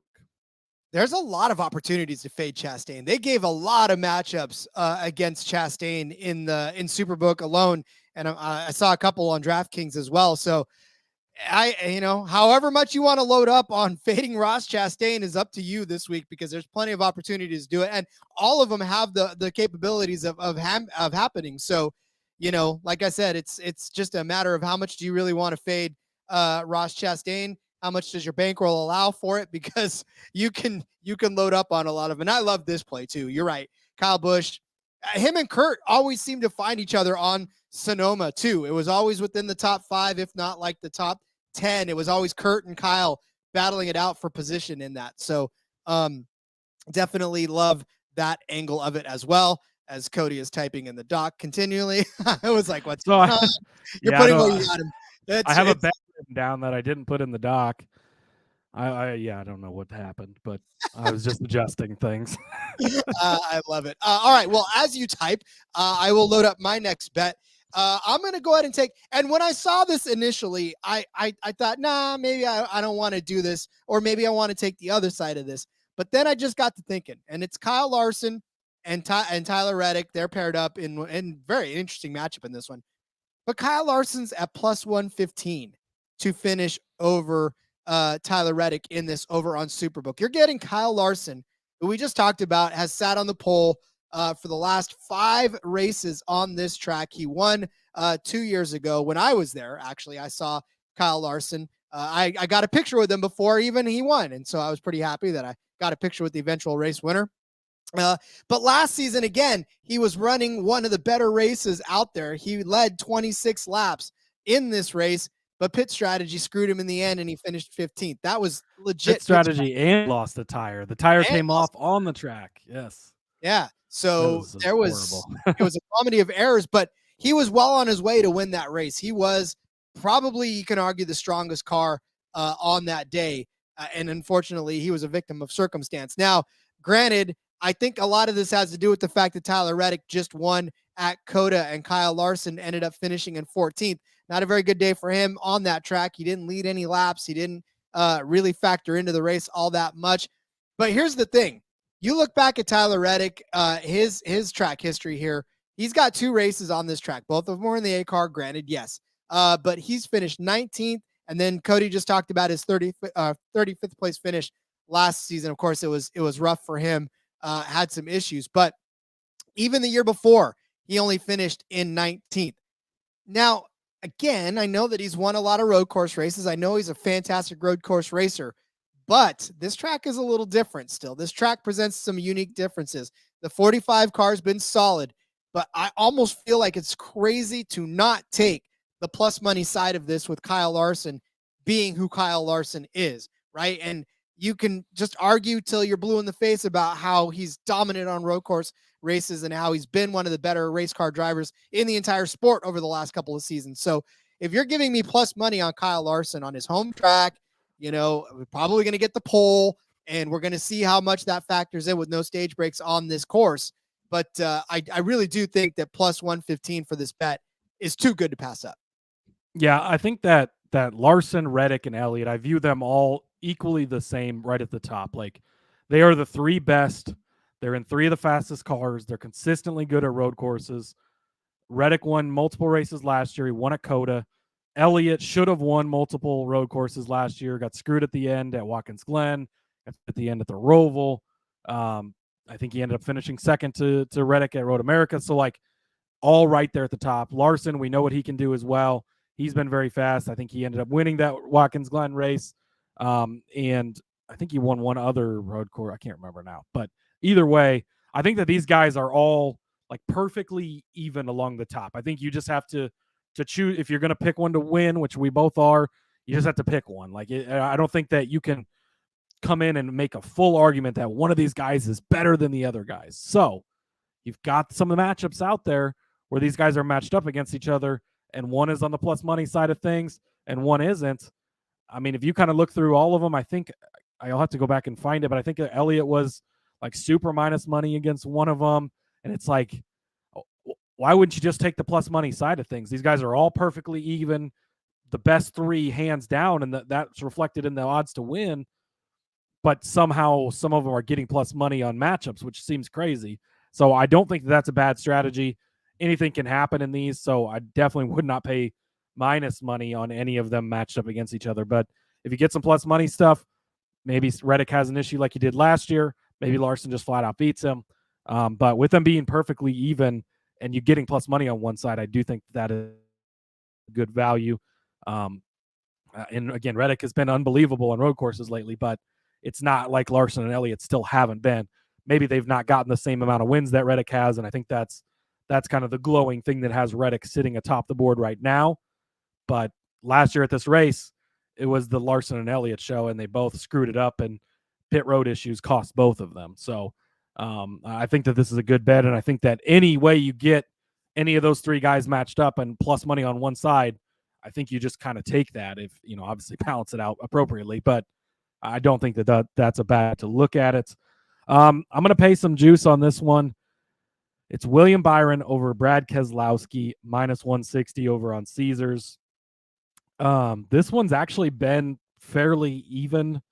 There's a lot of opportunities to fade Chastain. They gave a lot of matchups against Chastain in Superbook alone, and I saw a couple on DraftKings as well. So however much you want to load up on fading Ross Chastain is up to you this week, because there's plenty of opportunities to do it, and all of them have the capabilities of happening. So, like I said, it's just a matter of how much do you really want to fade Ross Chastain. How much does your bankroll allow for it? Because you can load up on a lot of, and I love this play too. You're right. Kyle Busch, him and Kurt always seem to find each other on Sonoma too. It was always within the top 5, if not like the top 10. It was always Kurt and Kyle battling it out for position in that. So definitely love that angle of it, as well as Cody is typing in the doc continually. I was like, what's going on? You're putting where you got him. I have a bet down that I didn't put in the doc. I don't know what happened, but I was just adjusting things. I love it. All right. Well, as you type, I will load up my next bet. I'm going to go ahead and take, and when I saw this initially, I thought, nah, maybe I don't want to do this, or maybe I want to take the other side of this. But then I just got to thinking, and it's Kyle Larson and Tyler Reddick. They're paired up in very interesting matchup in this one. But Kyle Larson's at +115 to finish over Tyler Reddick in this over on Superbook. You're getting Kyle Larson, who we just talked about, has sat on the pole for the last 5 races on this track. He won 2 years ago when I was there. Actually, I saw Kyle Larson. I got a picture with him before even he won, and so I was pretty happy that I got a picture with the eventual race winner. But last season, again, he was running one of the better races out there. He led 26 laps in this race, but pit strategy screwed him in the end, and he finished 15th. That was legit. Pit strategy and lost the tire. The tire came off on the track. Yes. Yeah. So it was a comedy of errors, but he was well on his way to win that race. He was probably, you can argue, the strongest car on that day. And unfortunately, he was a victim of circumstance. Now, granted, I think a lot of this has to do with the fact that Tyler Reddick just won at Coda, and Kyle Larson ended up finishing in 14th. Not a very good day for him on that track. He didn't lead any laps. He didn't really factor into the race all that much. But here's the thing. You look back at Tyler Reddick, his track history here. He's got 2 races on this track. Both of them were in the A car, granted, yes. But he's finished 19th. And then Cody just talked about his 35th place finish last season. Of course, it was rough for him. Had some issues, but even the year before, he only finished in 19th. Now, again, I know that he's won a lot of road course races. I know he's a fantastic road course racer, but this track is a little different still. This track presents some unique differences. The 45 car's been solid, but I almost feel like it's crazy to not take the plus money side of this with Kyle Larson being who Kyle Larson is, right? And you can just argue till you're blue in the face about how he's dominant on road course races and how he's been one of the better race car drivers in the entire sport over the last couple of seasons. So if you're giving me plus money on Kyle Larson on his home track, we're probably going to get the pole, and we're going to see how much that factors in with no stage breaks on this course. But I really do think that plus 115 for this bet is too good to pass up. Yeah, I think that Larson, Reddick, and Elliott, I view them all equally the same right at the top. Like, they are the three best. They're in three of the fastest cars. They're consistently good at road courses. Reddick won multiple races last year. He won at Coda. Elliott should have won multiple road courses last year. Got screwed at the end at Watkins Glen, at the end at the Roval. I think he ended up finishing second to Reddick at Road America. So, like, all right there at the top. Larson, we know what he can do as well. He's been very fast. I think he ended up winning that Watkins Glen race. And I think he won one other road course. I can't remember now. But either way, I think that these guys are all like perfectly even along the top. I think you just have to choose. If you're going to pick one to win, which we both are, you just have to pick one. Like, I don't think that you can come in and make a full argument that one of these guys is better than the other guys. So you've got some of the matchups out there where these guys are matched up against each other, and one is on the plus money side of things and one isn't. I mean, if you kind of look through all of them, I think I'll have to go back and find it, but I think Elliott was like super minus money against one of them. And it's like, why wouldn't you just take the plus money side of things? These guys are all perfectly even, the best three hands down, and that's reflected in the odds to win. But somehow some of them are getting plus money on matchups, which seems crazy. So I don't think that's a bad strategy. Anything can happen in these, so I definitely would not pay minus money on any of them matched up against each other. But if you get some plus money stuff, maybe Reddick has an issue like he did last year. Maybe Larson just flat out beats him. But with them being perfectly even and you getting plus money on one side, I do think that is good value. And again, Reddick has been unbelievable on road courses lately, but it's not like Larson and Elliott still haven't been. Maybe they've not gotten the same amount of wins that Reddick has, and I think that's kind of the glowing thing that has Reddick sitting atop the board right now. But last year at this race, it was the Larson and Elliott show, and they both screwed it up, and pit road issues cost both of them. So I think that this is a good bet, and I think that any way you get any of those three guys matched up and plus money on one side, I think you just kind of take that if, obviously balance it out appropriately. But I don't think that's a bad to look at it. I'm going to pay some juice on this one. It's William Byron over Brad Keselowski, minus 160 over on Caesars. This one's actually been fairly even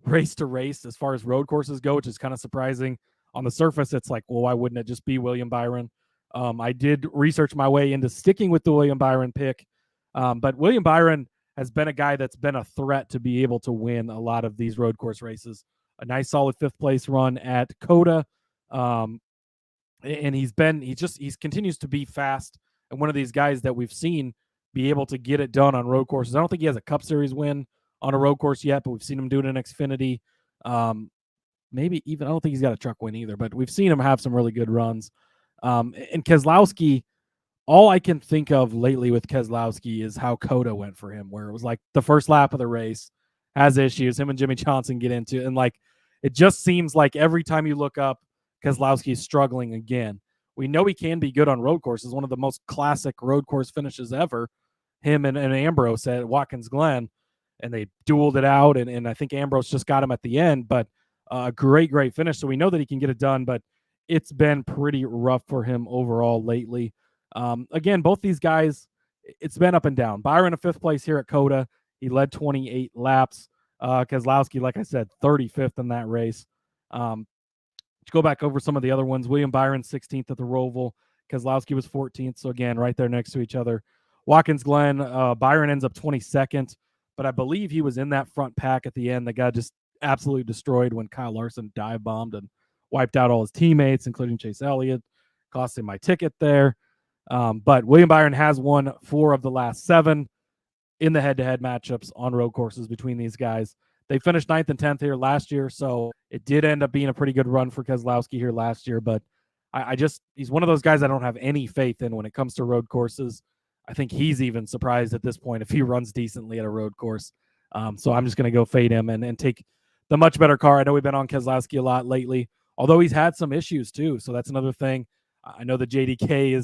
race to race as far as road courses go, which is kind of surprising. On the surface, it's like, well, why wouldn't it just be William Byron? I did research my way into sticking with the William Byron pick, but William Byron has been a guy that's been a threat to be able to win a lot of these road course races. A nice solid fifth place run at Coda. And he continues to be fast and one of these guys that we've seen be able to get it done on road courses. I don't think he has a Cup Series win on a road course yet, but we've seen him do it in Xfinity. Maybe even, I don't think he's got a truck win either, but we've seen him have some really good runs. And Keselowski, all I can think of lately with Keselowski is how Coda went for him, where it was like the first lap of the race has issues, him and Jimmy Johnson get into, and like, it just seems like every time you look up, Keselowski is struggling again. We know he can be good on road courses, one of the most classic road course finishes ever, him and Ambrose at Watkins Glen, and they dueled it out, and I think Ambrose just got him at the end, but a great finish. So we know that he can get it done, but it's been pretty rough for him overall lately. Again, both these guys, it's been up and down. Byron, a fifth place here at Coda. He led 28 laps. Keselowski, like I said, 35th in that race. To go back over some of the other ones, William Byron, 16th at the Roval. Keselowski was 14th. So again, right there next to each other. Watkins Glen, Byron ends up 22nd, but I believe he was in that front pack at the end. The guy just absolutely destroyed when Kyle Larson dive bombed and wiped out all his teammates, including Chase Elliott. Cost him my ticket there. But William Byron has won 4 of the last 7 in the head-to-head matchups on road courses between these guys. They finished 9th and 10th here last year, so it did end up being a pretty good run for Keselowski here last year. But he's one of those guys I don't have any faith in when it comes to road courses. I think he's even surprised at this point if he runs decently at a road course. So I'm just going to go fade him and take the much better car. I know we've been on Keselowski a lot lately, although he's had some issues too. So that's another thing. I know the JDK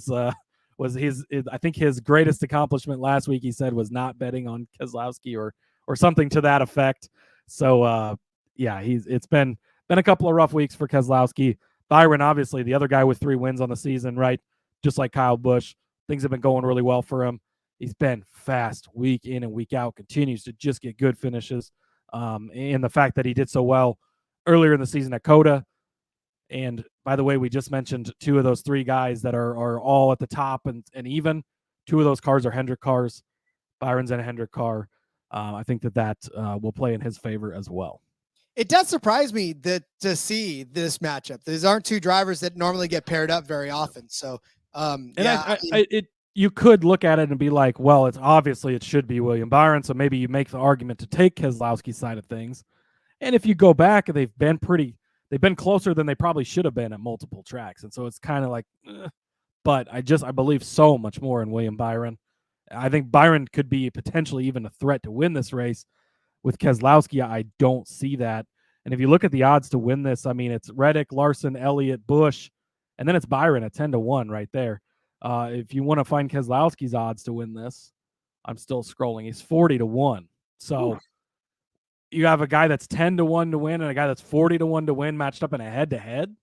was I think his greatest accomplishment last week, he said, was not betting on Keselowski or something to that effect. So yeah, it's been a couple of rough weeks for Keselowski. Byron, obviously the other guy with 3 wins on the season, right? Just like Kyle Busch, things have been going really well for him. He's been fast week in and week out, continues to just get good finishes. And the fact that he did so well earlier in the season at Coda. And by the way, we just mentioned 2 of those 3 guys that are all at the top and even 2 of those cars are Hendrick cars. Byron's in a Hendrick car. I think that will play in his favor as well. It does surprise me to see this matchup. These aren't 2 drivers that normally get paired up very often. So, you could look at it and be like, well, it should be William Byron. So maybe you make the argument to take Keselowski's side of things. And if you go back, they've been closer than they probably should have been at multiple tracks. And so it's kind of like, but I believe so much more in William Byron. I think Byron could be potentially even a threat to win this race. With Keselowski, I don't see that. And if you look at the odds to win this, I mean, it's Reddick, Larson, Elliott, Busch, and then it's Byron at 10-1 right there. If you want to find Keselowski's odds to win this, I'm still scrolling. He's 40-1. So you have a guy that's 10-1 to win and a guy that's 40-1 to win matched up in a head-to-head.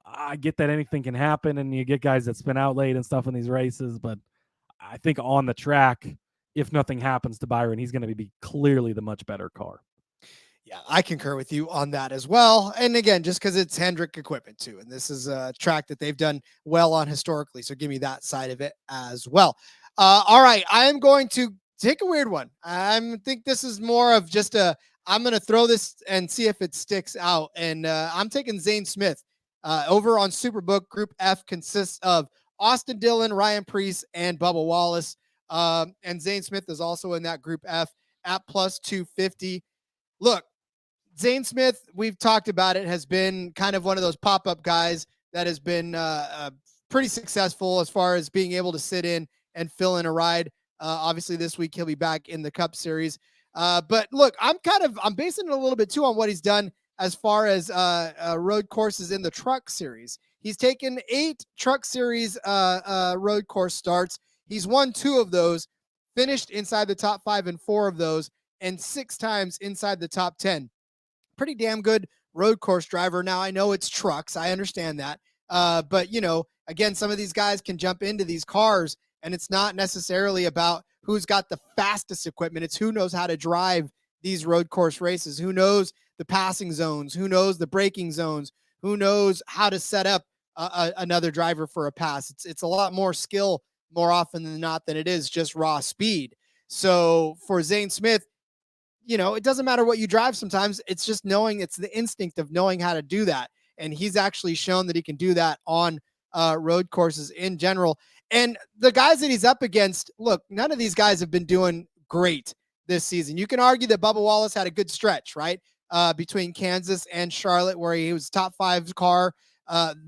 I get that anything can happen, and you get guys that spin out late and stuff in these races, but I think on the track, if nothing happens to Byron, he's going to be clearly the much better car. Yeah, I concur with you on that as well. And again, just because it's Hendrick equipment too, and this is a track that they've done well on historically, so give me that side of it as well. All right, I am going to take a weird one. I think this is more of just I'm going to throw this and see if it sticks out. And I'm taking Zane Smith over on Superbook. Group F consists of Austin Dillon, Ryan Preece, and Bubba Wallace. And Zane Smith is also in that Group F at plus 250. Look, Zane Smith, we've talked about it, has been kind of one of those pop-up guys that has been pretty successful as far as being able to sit in and fill in a ride. Obviously, this week he'll be back in the Cup Series. But look, I'm basing it a little bit too on what he's done as far as road courses in the Truck Series. He's taken 8 Truck Series road course starts. He's won 2 of those, finished inside the top 5 in 4 of those, and 6 times inside the top 10. Pretty damn good road course driver. Now, I know it's trucks. I understand that. But, again, some of these guys can jump into these cars, and it's not necessarily about who's got the fastest equipment. It's who knows how to drive these road course races, who knows the passing zones, who knows the braking zones, who knows how to set up another driver for a pass. It's a lot more skill more often than not than it is just raw speed. So for Zane Smith, it doesn't matter what you drive sometimes. It's just it's the instinct of knowing how to do that. And he's actually shown that he can do that on road courses in general. And the guys that he's up against, look, none of these guys have been doing great this season. You can argue that Bubba Wallace had a good stretch, right? Between Kansas and Charlotte, where he was top 5 car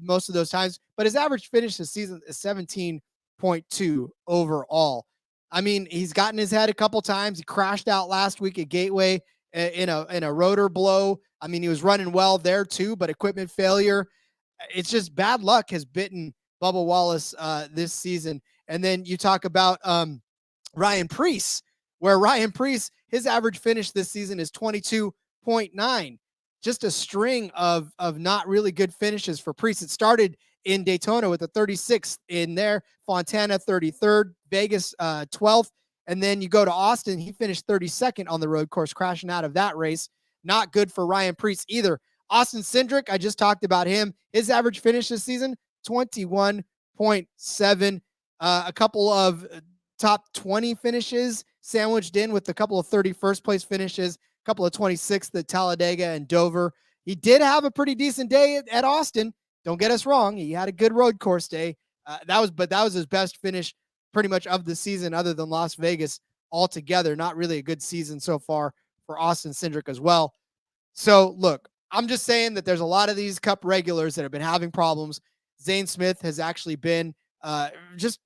most of those times. But his average finish this season is 17.2 overall. I mean, he's gotten his head a couple times. He crashed out last week at Gateway in a rotor blow. I mean, he was running well there too, but equipment failure. It's just bad luck has bitten Bubba Wallace this season. And then you talk about Ryan Preece, where Ryan Preece, his average finish this season is 22.9. Just a string of not really good finishes for Preece. It started in Daytona with a 36th in there, Fontana 33rd, Vegas 12th, and then you go to Austin. He finished 32nd on the road course, crashing out of that race. Not good for Ryan Preece either. Austin Cindric, I just talked about him. His average finish this season, 21.7. A couple of top 20 finishes sandwiched in with a couple of 31st place finishes, a couple of 26th at Talladega and Dover. He did have a pretty decent day at Austin. Don't get us wrong. He had a good road course day. That was his best finish pretty much of the season, other than Las Vegas altogether. Not really a good season so far for Austin Cindric as well. So look, I'm just saying that there's a lot of these Cup regulars that have been having problems. Zane Smith has actually been just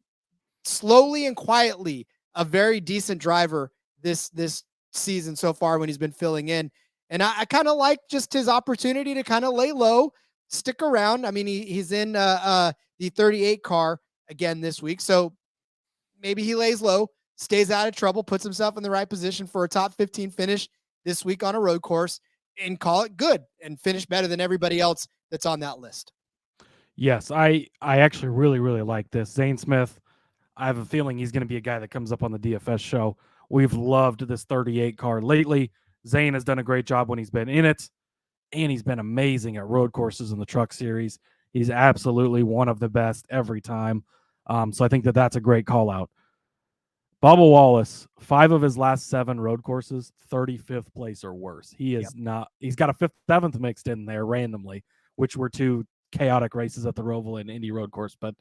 slowly and quietly a very decent driver this season so far when he's been filling in. And I kind of like just his opportunity to kind of lay low, stick around. I mean, he's in the 38 car again this week. So maybe he lays low, stays out of trouble, puts himself in the right position for a top 15 finish this week on a road course, and call it good and finish better than everybody else that's on that list. Yes, I actually really, really like this. Zane Smith, I have a feeling he's going to be a guy that comes up on the DFS show. We've loved this 38 car lately. Zane has done a great job when he's been in it, and he's been amazing at road courses in the Truck Series. He's absolutely one of the best every time. So I think that's a great call out. Bubba Wallace, 5 of his last 7 road courses, 35th place or worse. He is not. He's got a 5th, 7th mixed in there randomly, which were 2 chaotic races at the Roval and Indy road course. But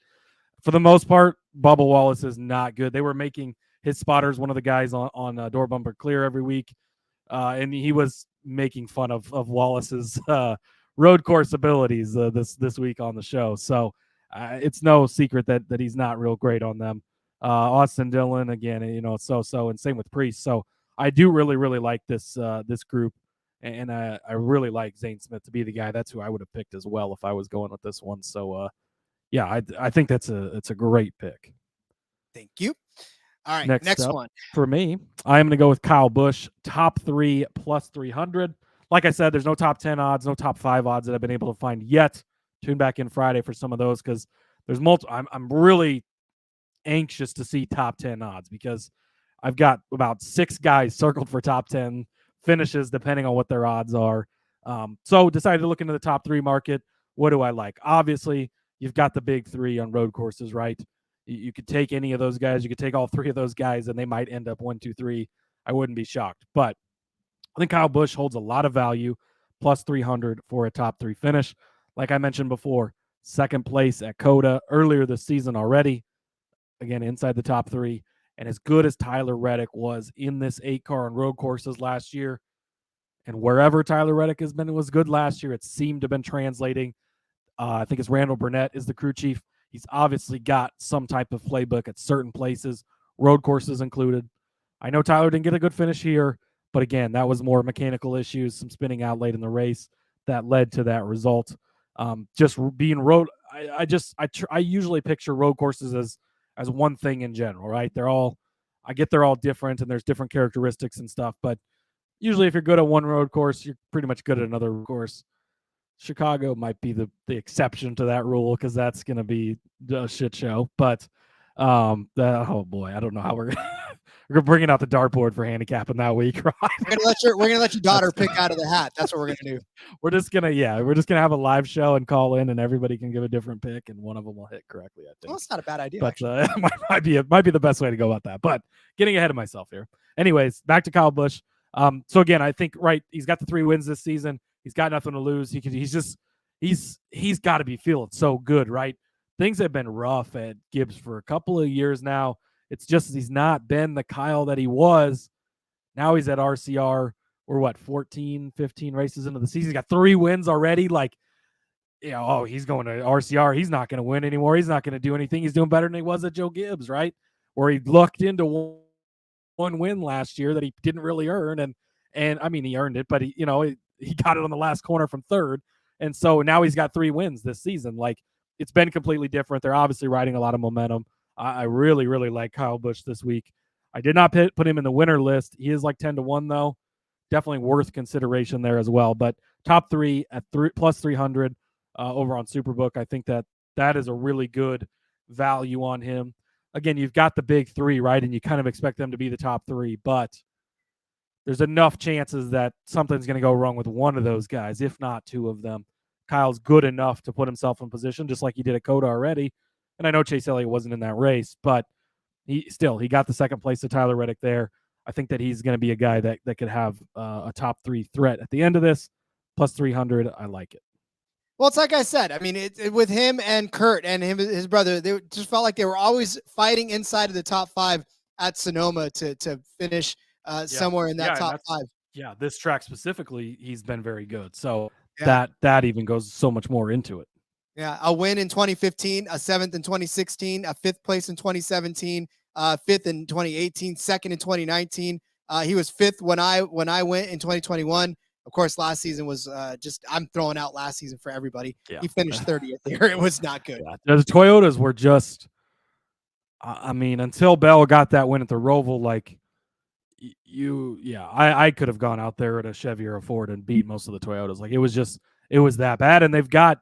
for the most part, Bubba Wallace is not good. They were making his spotters one of the guys on Door Bumper Clear every week, and he was making fun of Wallace's road course abilities this week on the show. So it's no secret that he's not real great on them. Austin Dillon, again, so, and same with Priest. So I do really, really like this group, and I really like Zane Smith to be the guy. That's who I would have picked as well if I was going with this one. So yeah, I think it's a great pick. Thank you. All right, next one. For me, I'm going to go with Kyle Busch, top 3 plus 300. Like I said, there's no top 10 odds, no top 5 odds that I've been able to find yet. Tune back in Friday for some of those because there's multiple. I'm really anxious to see top 10 odds because I've got about 6 guys circled for top 10 finishes depending on what their odds are. So decided to look into the top 3 market. What do I like? Obviously, you've got the big 3 on road courses, right? You could take any of those guys. You could take all 3 of those guys, and they might end up 1, 2, 3. I wouldn't be shocked. But I think Kyle Busch holds a lot of value, plus 300 for a top 3 finish. Like I mentioned before, 2nd place at Coda earlier this season already. Again, inside the top 3. And as good as Tyler Reddick was in this 8 car on road courses last year, and wherever Tyler Reddick has been, was good last year, it seemed to have been translating. I think it's Randall Burnett is the crew chief. He's obviously got some type of playbook at certain places, road courses included. I know Tyler didn't get a good finish here, but again, that was more mechanical issues, some spinning out late in the race that led to that result. Just being road, I usually picture road courses as one thing in general, right? They're all different and there's different characteristics and stuff, but usually if you're good at one road course, you're pretty much good at another course. Chicago might be the exception to that rule because that's going to be a shit show. But oh boy, I don't know how we're bringing out the dartboard for handicapping that week, right? We're gonna let your daughter pick out of the hat. That's what we're gonna do. We're just gonna have a live show and call in, and everybody can give a different pick, and one of them will hit correctly. I think. Well, that's not a bad idea. But might be the best way to go about that. But getting ahead of myself here. Anyways, back to Kyle Busch. So again, I think he's got the 3 wins this season. He's got nothing to lose. He's got to be feeling so good, right? Things have been rough at Gibbs for a couple of years now. It's just he's not been the Kyle that he was. Now he's at RCR. We're 14, 15 races into the season. He's got 3 wins already. Like, he's going to RCR. He's not going to win anymore. He's not going to do anything. He's doing better than he was at Joe Gibbs, right? Where he lucked into one win last year that he didn't really earn. And I mean, he earned it, but he got it on the last corner from 3rd. And so now he's got 3 wins this season. Like, it's been completely different. They're obviously riding a lot of momentum. I really, really like Kyle Busch this week. I did not put him in the winner list. He is like 10-1 though. Definitely worth consideration there as well. But top 3 at plus 300 over on Superbook. I think that is a really good value on him. Again, you've got the big 3, right? And you kind of expect them to be the top 3, but there's enough chances that something's going to go wrong with one of those guys, if not 2 of them. Kyle's good enough to put himself in position, just like he did at Coda already. And I know Chase Elliott wasn't in that race, but he got the 2nd place to Tyler Reddick there. I think that he's going to be a guy that could have a top 3 threat at the end of this. Plus 300, I like it. Well, it's like I said. I mean, with him and Kurt and his brother, they just felt like they were always fighting inside of the top 5 at Sonoma to finish somewhere in that top 5. Yeah, this track specifically, he's been very good. So Yeah. that even goes so much more into it. Yeah, a win in 2015, a 7th in 2016, a 5th place in 2017, 5th in 2018, 2nd in 2019. He was 5th when I went in 2021. Of course, last season was I'm throwing out last season for everybody. Yeah. He finished 30th there. It was not good. Yeah. The Toyotas were just, I mean, until Bell got that win at the Roval, like I could have gone out there at a Chevy or a Ford and beat most of the Toyotas. Like it was that bad. And they've got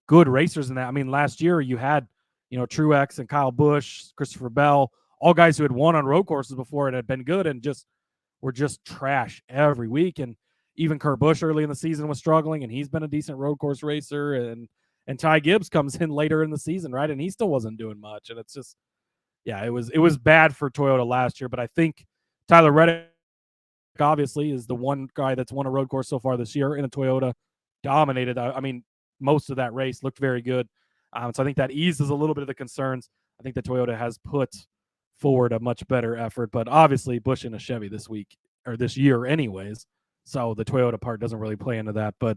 good racers in that. I mean, last year you had, Truex and Kyle Busch, Christopher Bell, all guys who had won on road courses before and had been good and were just trash every week. And even Kurt Busch early in the season was struggling, and he's been a decent road course racer. And Ty Gibbs comes in later in the season, right? And he still wasn't doing much. And it's just, yeah, it was bad for Toyota last year. But I think Tyler Reddick obviously is the one guy that's won a road course so far this year in a Toyota, dominated. I mean, most of that race looked very good. So I think that eases a little bit of the concerns. I think the Toyota has put forward a much better effort, but obviously Busch in a Chevy this week or this year anyways. So the Toyota part doesn't really play into that, but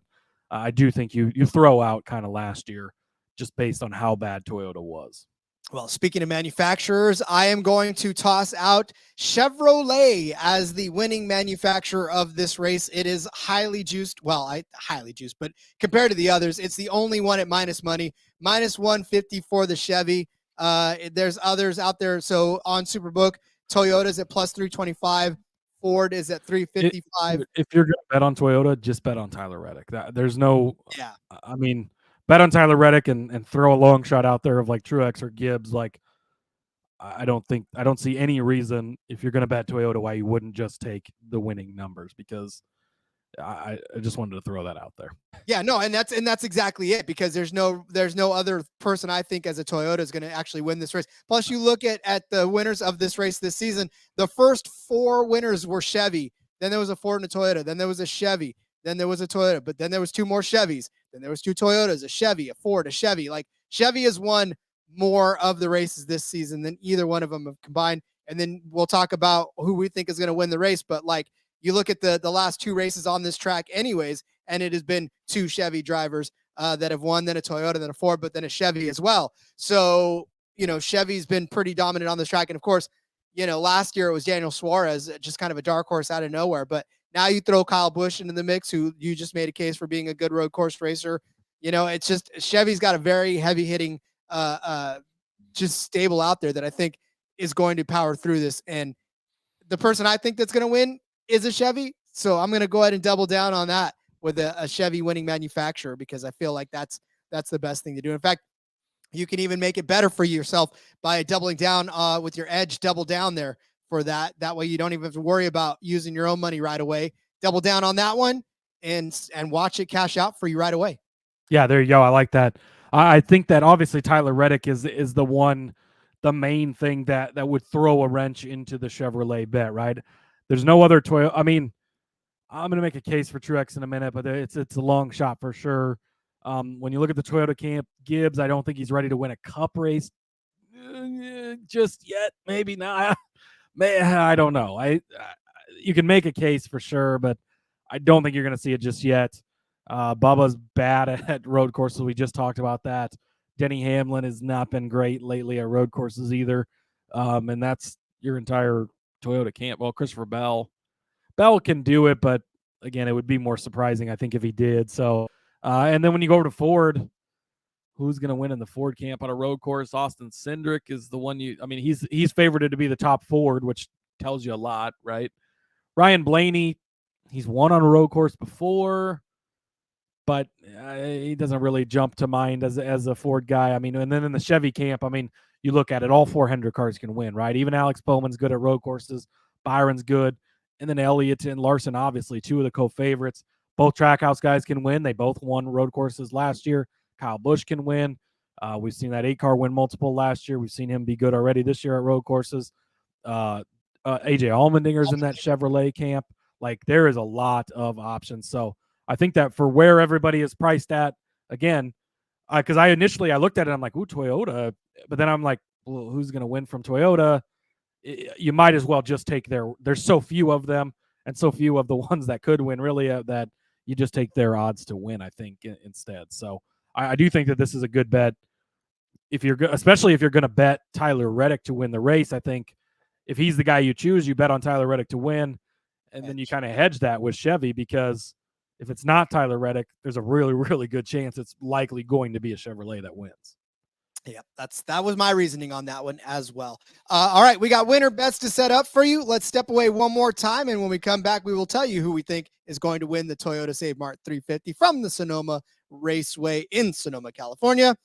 I do think you throw out kind of last year just based on how bad Toyota was. Well, speaking of manufacturers, I am going to toss out Chevrolet as the winning manufacturer of this race. It is highly juiced. Well, highly juiced, but compared to the others, it's the only one at minus money, minus 150 for the Chevy. There's others out there. So on Superbook, Toyota's at plus 325. Ford is at 355. If you're going to bet on Toyota, just bet on Tyler Reddick. There's no, yeah. I mean, bet on Tyler Reddick and throw a long shot out there of like Truex or Gibbs. Like, I don't see any reason if you're going to bet Toyota why you wouldn't just take the winning numbers, because I just wanted to throw that out there. Yeah, no, and that's exactly it, because there's no other person I think as a Toyota is going to actually win this race. Plus, you look at the winners of this race this season. The first 4 winners were Chevy. Then there was a Ford and a Toyota. Then there was a Chevy. Then there was a Toyota. But then there was 2 more Chevys. Then there was 2 Toyotas, a Chevy, a Ford, a Chevy. Like, Chevy has won more of the races this season than either one of them have combined. And then we'll talk about who we think is going to win the race. But like, you look at the last 2 races on this track anyways, and it has been 2 Chevy drivers that have won, then a Toyota, then a Ford, but then a Chevy as well. So, Chevy's been pretty dominant on this track. And of course, last year it was Daniel Suarez, just kind of a dark horse out of nowhere. But now you throw Kyle Busch into the mix, who you just made a case for being a good road course racer. It's just Chevy's got a very heavy hitting, just stable out there that I think is going to power through this. And the person I think that's going to win is a Chevy. So I'm going to go ahead and double down on that with a Chevy winning manufacturer, because I feel like that's the best thing to do. In fact, you can even make it better for yourself by doubling down with your edge, double down there for that. That way you don't even have to worry about using your own money right away. Double down on that one and watch it cash out for you right away. Yeah, there you go. I like that. I think that obviously Tyler Reddick is the main thing that would throw a wrench into the Chevrolet bet, right? There's no other Toyota. I mean, I'm going to make a case for Truex in a minute, but it's a long shot for sure. When you look at the Toyota camp, Gibbs, I don't think he's ready to win a Cup race just yet. Maybe not. I don't know. You can make a case for sure, but I don't think you're going to see it just yet. Bubba's bad at road courses. We just talked about that. Denny Hamlin has not been great lately at road courses either. And that's your entire Toyota camp. Well, Christopher Bell can do it, but again, it would be more surprising, I think, if he did. So, and then when you go over to Ford, who's going to win in the Ford camp on a road course? Austin Cindric is the one he's favored to be the top Ford, which tells you a lot, right? Ryan Blaney, he's won on a road course before, but he doesn't really jump to mind as a Ford guy. I mean, and then in the Chevy camp, I mean, you look at it, all 4 Hendrick cars can win, right? Even Alex Bowman's good at road courses. Byron's good. And then Elliott and Larson, obviously, 2 of the co-favorites. Both Trackhouse guys can win. They both won road courses last year. Kyle Busch can win. We've seen that 8-car win multiple last year. We've seen him be good already this year at road courses. AJ Allmendinger's in that Chevrolet camp. Like, there is a lot of options. So I think that for where everybody is priced at, again, because I initially looked at it, I'm like, ooh, Toyota, but then I'm like, well, who's going to win from Toyota? You might as well just take there's so few of them and so few of the ones that could win, really, that you just take their odds to win, I think, instead. So I do think that this is a good bet. Especially if you're going to bet Tyler Reddick to win the race, I think if he's the guy you choose, you bet on Tyler Reddick to win, and then you kind of hedge that with Chevy, because if it's not Tyler Reddick, there's a really, really good chance it's likely going to be a Chevrolet that wins. Yeah, that was my reasoning on that one as well. All right, we got winner bets to set up for you. Let's step away one more time, and when we come back, we will tell you who we think is going to win the Toyota Save Mart 350 from the Sonoma Raceway in Sonoma, California.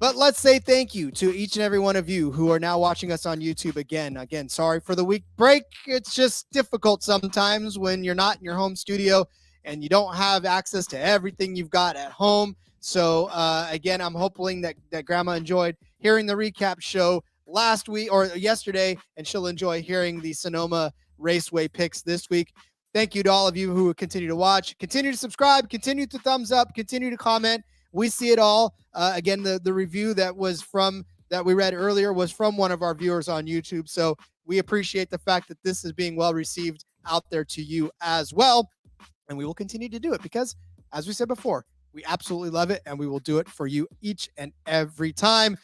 But let's say thank you to each and every one of you who are now watching us on YouTube again. Again, sorry for the week break. It's just difficult sometimes when you're not in your home studio and you don't have access to everything you've got at home. So, again, I'm hoping that Grandma enjoyed hearing the recap show last week or yesterday, and she'll enjoy hearing the Sonoma Raceway picks this week. Thank you to all of you who continue to watch. Continue to subscribe. Continue to thumbs up. Continue to comment. We see it all. Again, the review that we read earlier was from one of our viewers on YouTube. So we appreciate the fact that this is being well received out there to you as well. And we will continue to do it because, as we said before, we absolutely love it, and we will do it for you each and every time.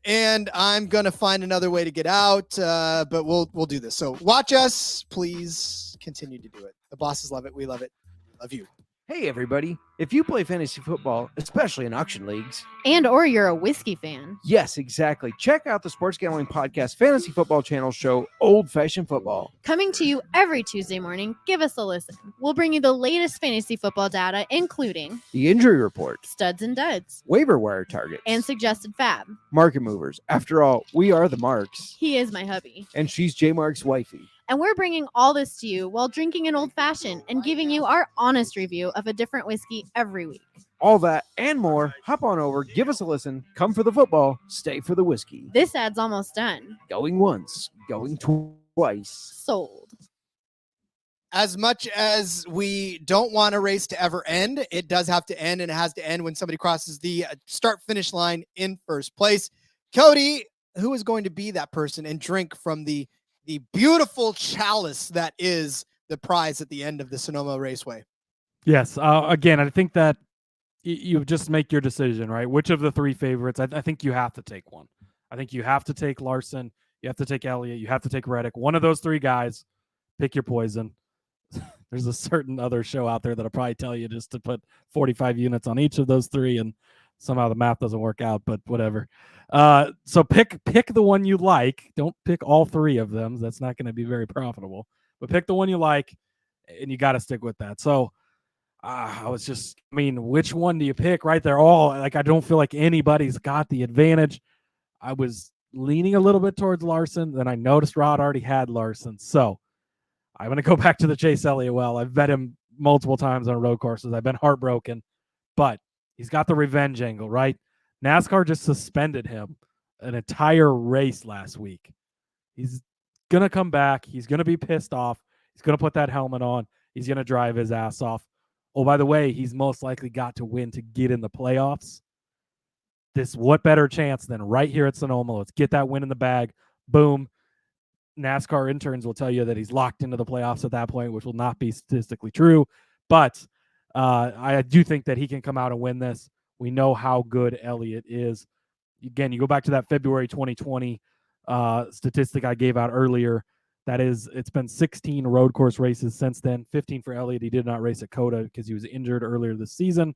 And I'm going to find another way to get out, but we'll do this. So watch us. Please continue to do it. The bosses love it. We love it. We love you. Hey, everybody. If you play fantasy football, especially in auction leagues, or you're a whiskey fan. Yes, exactly. Check out the Sports Gambling Podcast Fantasy Football Channel show, Old Fashioned Football. Coming to you every Tuesday morning, give us a listen. We'll bring you the latest fantasy football data, including the injury report, studs and duds, waiver wire targets, and suggested fab. Market movers. After all, we are the Marks. He is my hubby. And she's J Mark's wifey. And we're bringing all this to you while drinking an old fashioned and giving you our honest review of a different whiskey every week. All that and more. Hop on over, give us a listen, come for the football, stay for the whiskey. This ad's almost done. Going once, going twice. Sold. As much as we don't want a race to ever end, it does have to end, and it has to end when somebody crosses the start-finish line in first place. Cody, who is going to be that person and drink from the beautiful chalice that is the prize at the end of the Sonoma Raceway? Yes. Again, I think that you just make your decision, right? Which of the three favorites? I think you have to take one. I think you have to take Larson. You have to take Elliott. You have to take Reddick. One of those three guys, pick your poison. There's a certain other show out there that'll probably tell you just to put 45 units on each of those three, and somehow the math doesn't work out, but whatever. So pick the one you like. Don't pick all three of them. That's not going to be very profitable. But pick the one you like, and you got to stick with that. So which one do you pick, right? They're all, like, I don't feel like anybody's got the advantage. I was leaning a little bit towards Larson. Then I noticed Rod already had Larson. So I'm going to go back to the Chase Elliott well. I've bet him multiple times on road courses. I've been heartbroken, but he's got the revenge angle, right? NASCAR just suspended him an entire race last week. He's going to come back. He's going to be pissed off. He's going to put that helmet on. He's going to drive his ass off. Oh, by the way, he's most likely got to win to get in the playoffs. What better chance than right here at Sonoma? Let's get that win in the bag. Boom. NASCAR interns will tell you that he's locked into the playoffs at that point, which will not be statistically true. But I do think that he can come out and win this. We know how good Elliott is. Again, you go back to that February 2020 statistic I gave out earlier. That is, it's been 16 road course races since then, 15 for Elliott. He did not race at COTA because he was injured earlier this season.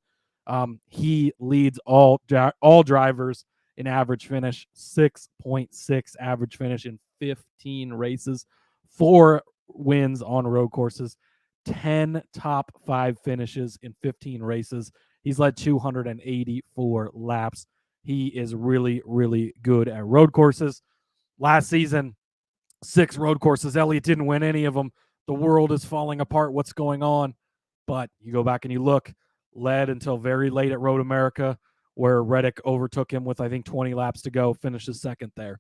He leads all drivers in average finish, 6.6 average finish in 15 races, 4 wins on road courses, 10 top 5 finishes in 15 races. He's led 284 laps. He is really, really good at road courses. Last season, 6 road courses. Elliott didn't win any of them. The world is falling apart. What's going on? But you go back and you look, led until very late at Road America, where Reddick overtook him with, I think, 20 laps to go, finishes second there.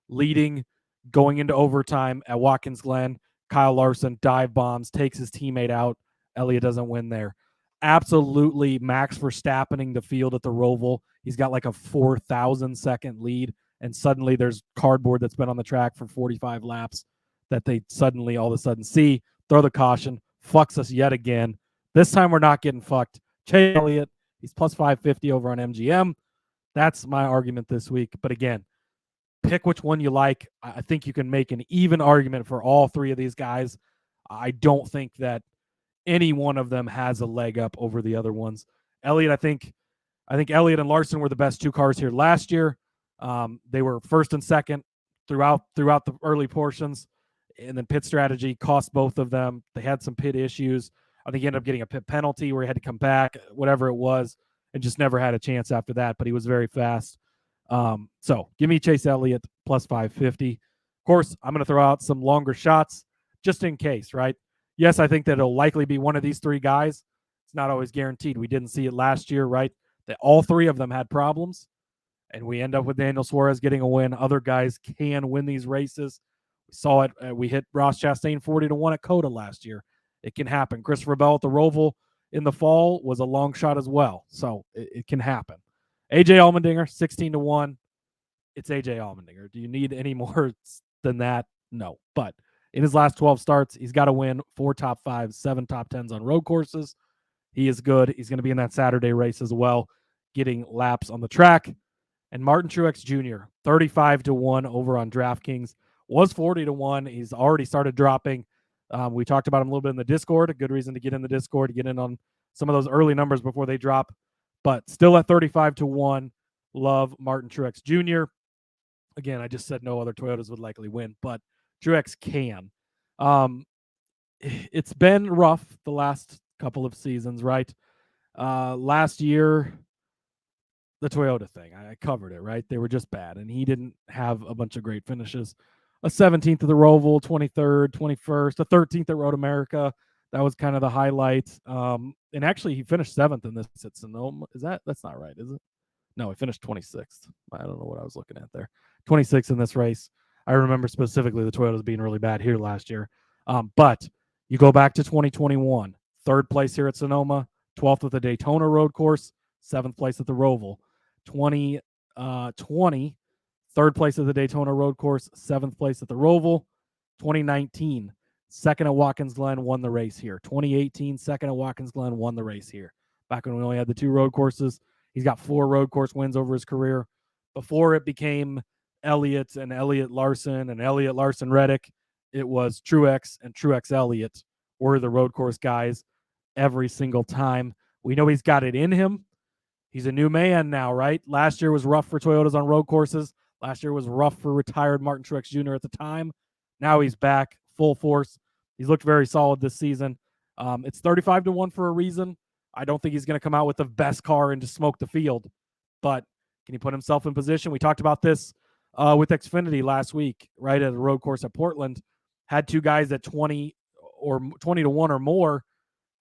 Leading, going into overtime at Watkins Glen, Kyle Larson dive bombs, takes his teammate out. Elliott doesn't win there. absolutely Max Verstappening the field at the Roval. He's got like a 4,000 second lead, and suddenly there's cardboard that's been on the track for 45 laps that they suddenly all of a sudden see, throw the caution, fucks us yet again. This time we're not getting fucked. Chase Elliott, he's plus 550 over on MGM. That's my argument this week. But again, pick which one you like. I think you can make an even argument for all three of these guys. I don't think that any one of them has a leg up over the other ones. Elliott, I think Elliott and Larson were the best two cars here last year. They were first and second throughout the early portions, and then pit strategy cost both of them. They had some pit issues. I think he ended up getting a pit penalty where he had to come back, whatever it was, and just never had a chance after that. But he was very fast. So give me Chase Elliott plus 550. Of course, I'm going to throw out some longer shots just in case, right? Yes, I think that it'll likely be one of these three guys. It's not always guaranteed. We didn't see it last year, right? That all three of them had problems, and we end up with Daniel Suarez getting a win. Other guys can win these races. We saw it. We hit Ross Chastain 40-1 at Coda last year. It can happen. Christopher Bell at the Roval in the fall was a long shot as well, so it can happen. AJ Allmendinger 16-1. It's AJ Allmendinger. Do you need any more than that? No, but in his last 12 starts, he's got to win 4 top 5s, 7 top 10s on road courses. He is good. He's going to be in that Saturday race as well, getting laps on the track. And Martin Truex Jr., 35-1 over on DraftKings, was 40-1. He's already started dropping. We talked about him a little bit in the Discord. A good reason to get in the Discord, to get in on some of those early numbers before they drop. But still at 35-1. Love Martin Truex Jr. Again, I just said no other Toyotas would likely win, but Truex can. It's been rough the last couple of seasons, right? Last year, the Toyota thing, I covered it, right? They were just bad, and he didn't have a bunch of great finishes. A 17th at the Roval, 23rd, 21st, a 13th at Road America. That was kind of the highlight. And actually, he finished 7th in this at Sonoma. That's not right, is it? No, he finished 26th. I don't know what I was looking at there. 26th in this race. I remember specifically the Toyotas being really bad here last year. But you go back to 2021, 3rd place here at Sonoma, 12th at the Daytona road course, 7th place at the Roval. 2020, 3rd place at the Daytona road course, 7th place at the Roval. 2019, 2nd at Watkins Glen, won the race here. 2018, 2nd at Watkins Glen, won the race here. Back when we only had the 2 road courses. He's got 4 road course wins over his career. Before it became Elliott and Elliott Larson and Elliott Larson Reddick, it was Truex and Truex Elliott were the road course guys every single time. We know he's got it in him. He's a new man now, right? Last year was rough for Toyotas on road courses. Last year was rough for retired Martin Truex Jr. at the time. Now he's back full force. He's looked very solid this season. It's 35-1 for a reason. I don't think he's going to come out with the best car and just smoke the field, but can he put himself in position? We talked about this with Xfinity last week, right, at a road course at Portland. Had 2 guys at 20-1 or more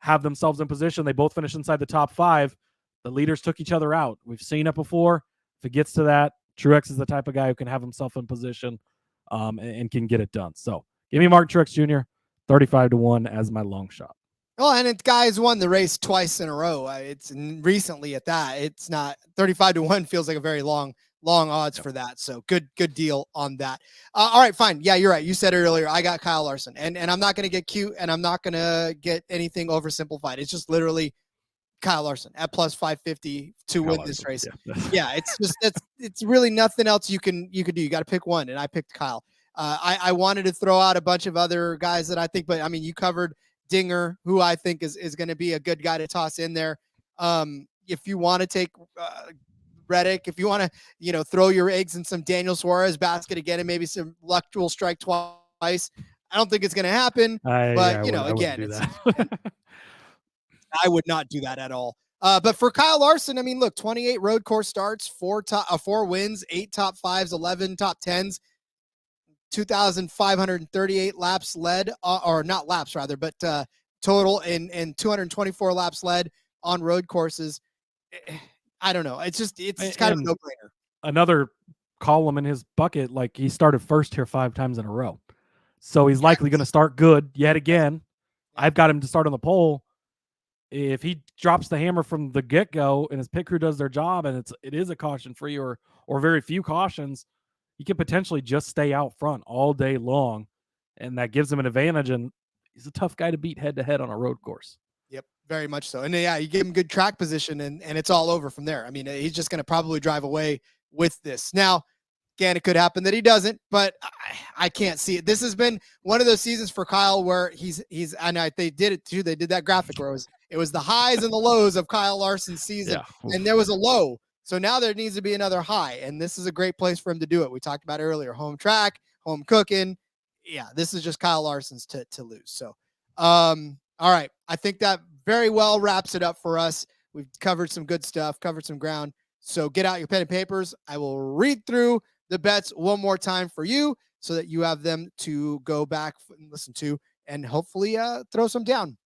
have themselves in position. They both finished inside the top 5. The leaders took each other out. We've seen it before. If it gets to that, Truex is the type of guy who can have himself in position and can get it done. So give me Martin Truex Jr., 35-1 as my long shot. Well, and it's guys won the race twice in a row. It's recently at that. It's not 35-1 feels like a very long odds for that. So good deal on that. All right, fine. Yeah, you're right. You said it earlier. I got Kyle Larson, and I'm not going to get cute, and I'm not going to get anything oversimplified. It's just literally Kyle Larson at plus 550 to win this race. Yeah, it's just it's really nothing else you can do. You got to pick one, and I picked Kyle. I wanted to throw out a bunch of other guys that I think, but I mean, you covered Dinger, who I think is going to be a good guy to toss in there. If you want to take Reddick, if you want to, throw your eggs in some Daniel Suarez basket again, and maybe some luck will strike twice. I don't think it's going to happen, but again, I would not do that at all. But for Kyle Larson, I mean, look, 28 road course starts, 4 wins, 8 top 5s, 11 top 10s. 2,538 laps led, or not laps rather, but total and 224 laps led on road courses. I don't know. It's kind of a no-brainer. Another column in his bucket, like he started first here 5 times in a row. So he's likely going to start good yet again. I've got him to start on the pole. if he drops the hammer from the get-go and his pit crew does their job and it is a caution-free or very few cautions, he could potentially just stay out front all day long, and that gives him an advantage. And he's a tough guy to beat head-to-head on a road course. Yep, very much so. And yeah, you give him good track position, and it's all over from there. I mean, he's just going to probably drive away with this. Now, again, it could happen that he doesn't, but I can't see it. This has been one of those seasons for Kyle where he's. I know they did it too. They did that graphic where it was the highs and the lows of Kyle Larson's season, and there was a low. So now there needs to be another high, and this is a great place for him to do it. We talked about earlier, home track, home cooking. Yeah, this is just Kyle Larson's to lose. So, all right, I think that very well wraps it up for us. We've covered some good stuff, covered some ground. So get out your pen and papers. I will read through the bets one more time for you so that you have them to go back and listen to and hopefully throw some down.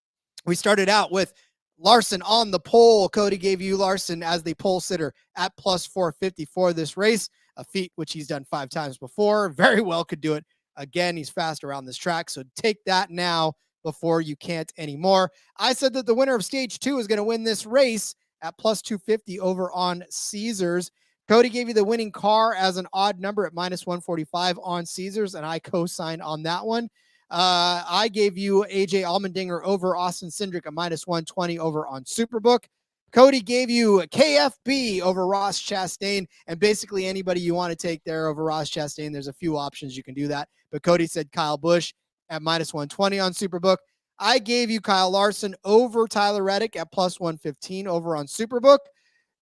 We started out with Larson on the pole. Cody gave you Larson as the pole sitter at plus 450 for this race, a feat which he's done 5 times before. Very well could do it again. He's fast around this track, so take that now before you can't anymore. I said that the winner of stage 2 is going to win this race at plus 250 over on Caesars. Cody gave you the winning car as an odd number at minus 145 on Caesars, and I co-signed on that one. I gave you AJ Allmendinger over Austin Cindric at minus 120 over on Superbook. Cody gave you KFB over Ross Chastain, and basically anybody you want to take there over Ross Chastain. There's a few options you can do that, but Cody said Kyle Busch at minus 120 on Superbook. I gave you Kyle Larson over Tyler Reddick at plus 115 over on Superbook.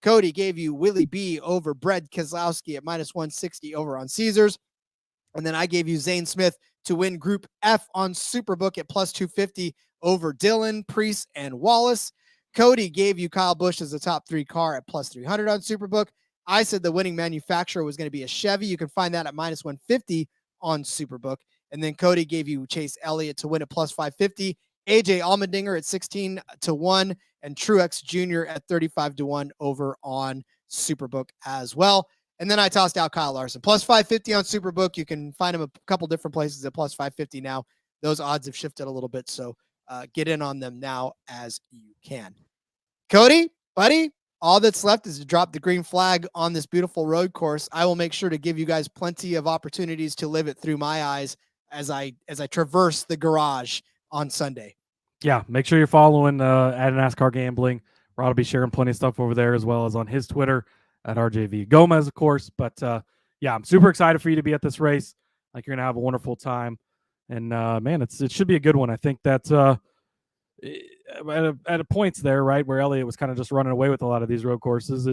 Cody gave you Willie B over Brett Keselowski at minus 160 over on Caesars. And then I gave you Zane Smith to win Group F on Superbook at plus 250 over Dillon, Priest, and Wallace. Cody gave you Kyle Busch as the top 3 car at plus 300 on Superbook. I said the winning manufacturer was going to be a Chevy. You can find that at minus 150 on Superbook. And then Cody gave you Chase Elliott to win at plus 550, AJ Allmendinger at 16-1, and Truex Jr. at 35-1 over on Superbook as well. And then I tossed out Kyle Larson plus 550 on Superbook. You can find him a couple different places at plus 550 now. Those odds have shifted a little bit, so get in on them now as you can. Cody, buddy, all that's left is to drop the green flag on this beautiful road course. I will make sure to give you guys plenty of opportunities to live it through my eyes as I traverse the garage on Sunday. Yeah, make sure you're following at NASCAR Gambling. Rod will be sharing plenty of stuff over there as well as on his Twitter at RJV Gomez, of course. But yeah, I'm super excited for you to be at this race. Like, you're gonna have a wonderful time, and man, it should be a good one. I think that at a points there, right, where Elliott was kind of just running away with a lot of these road courses.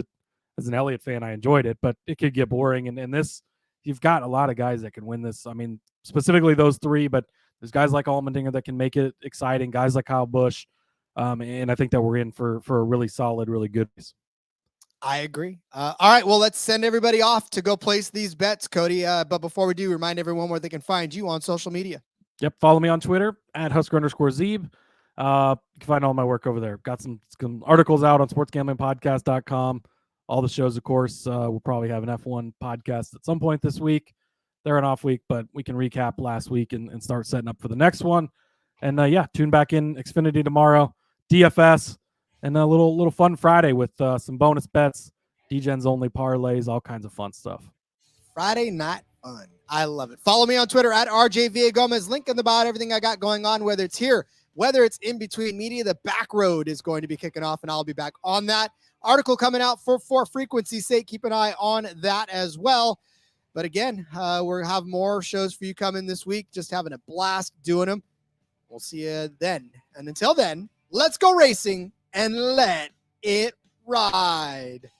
As an Elliott fan, I enjoyed it, but it could get boring. And this, you've got a lot of guys that can win this. I mean, specifically those 3, but there's guys like Allmendinger that can make it exciting, guys like Kyle Busch. And I think that we're in for a really solid, really good race. I agree. All right, well, let's send everybody off to go place these bets, Cody. But before we do, remind everyone where they can find you on social media. Yep, follow me on Twitter at Husker_Zeeb. You can find all my work over there. Got some articles out on sportsgamblingpodcast.com. All the shows, of course. We'll probably have an F1 podcast at some point this week. They're an off week, but we can recap last week and start setting up for the next one. And yeah, tune back in Xfinity tomorrow, DFS, and a little fun Friday with some bonus bets, DGens only parlays, all kinds of fun stuff. Friday night fun. I love it. Follow me on Twitter at RJ Villagomez. Link in the bio, everything I got going on, whether it's here, whether it's in between media. The back road is going to be kicking off, and I'll be back on that. Article coming out for frequency's sake. Keep an eye on that as well. But again, we'll have more shows for you coming this week. Just having a blast doing them. We'll see you then. And until then, let's go racing and let it ride.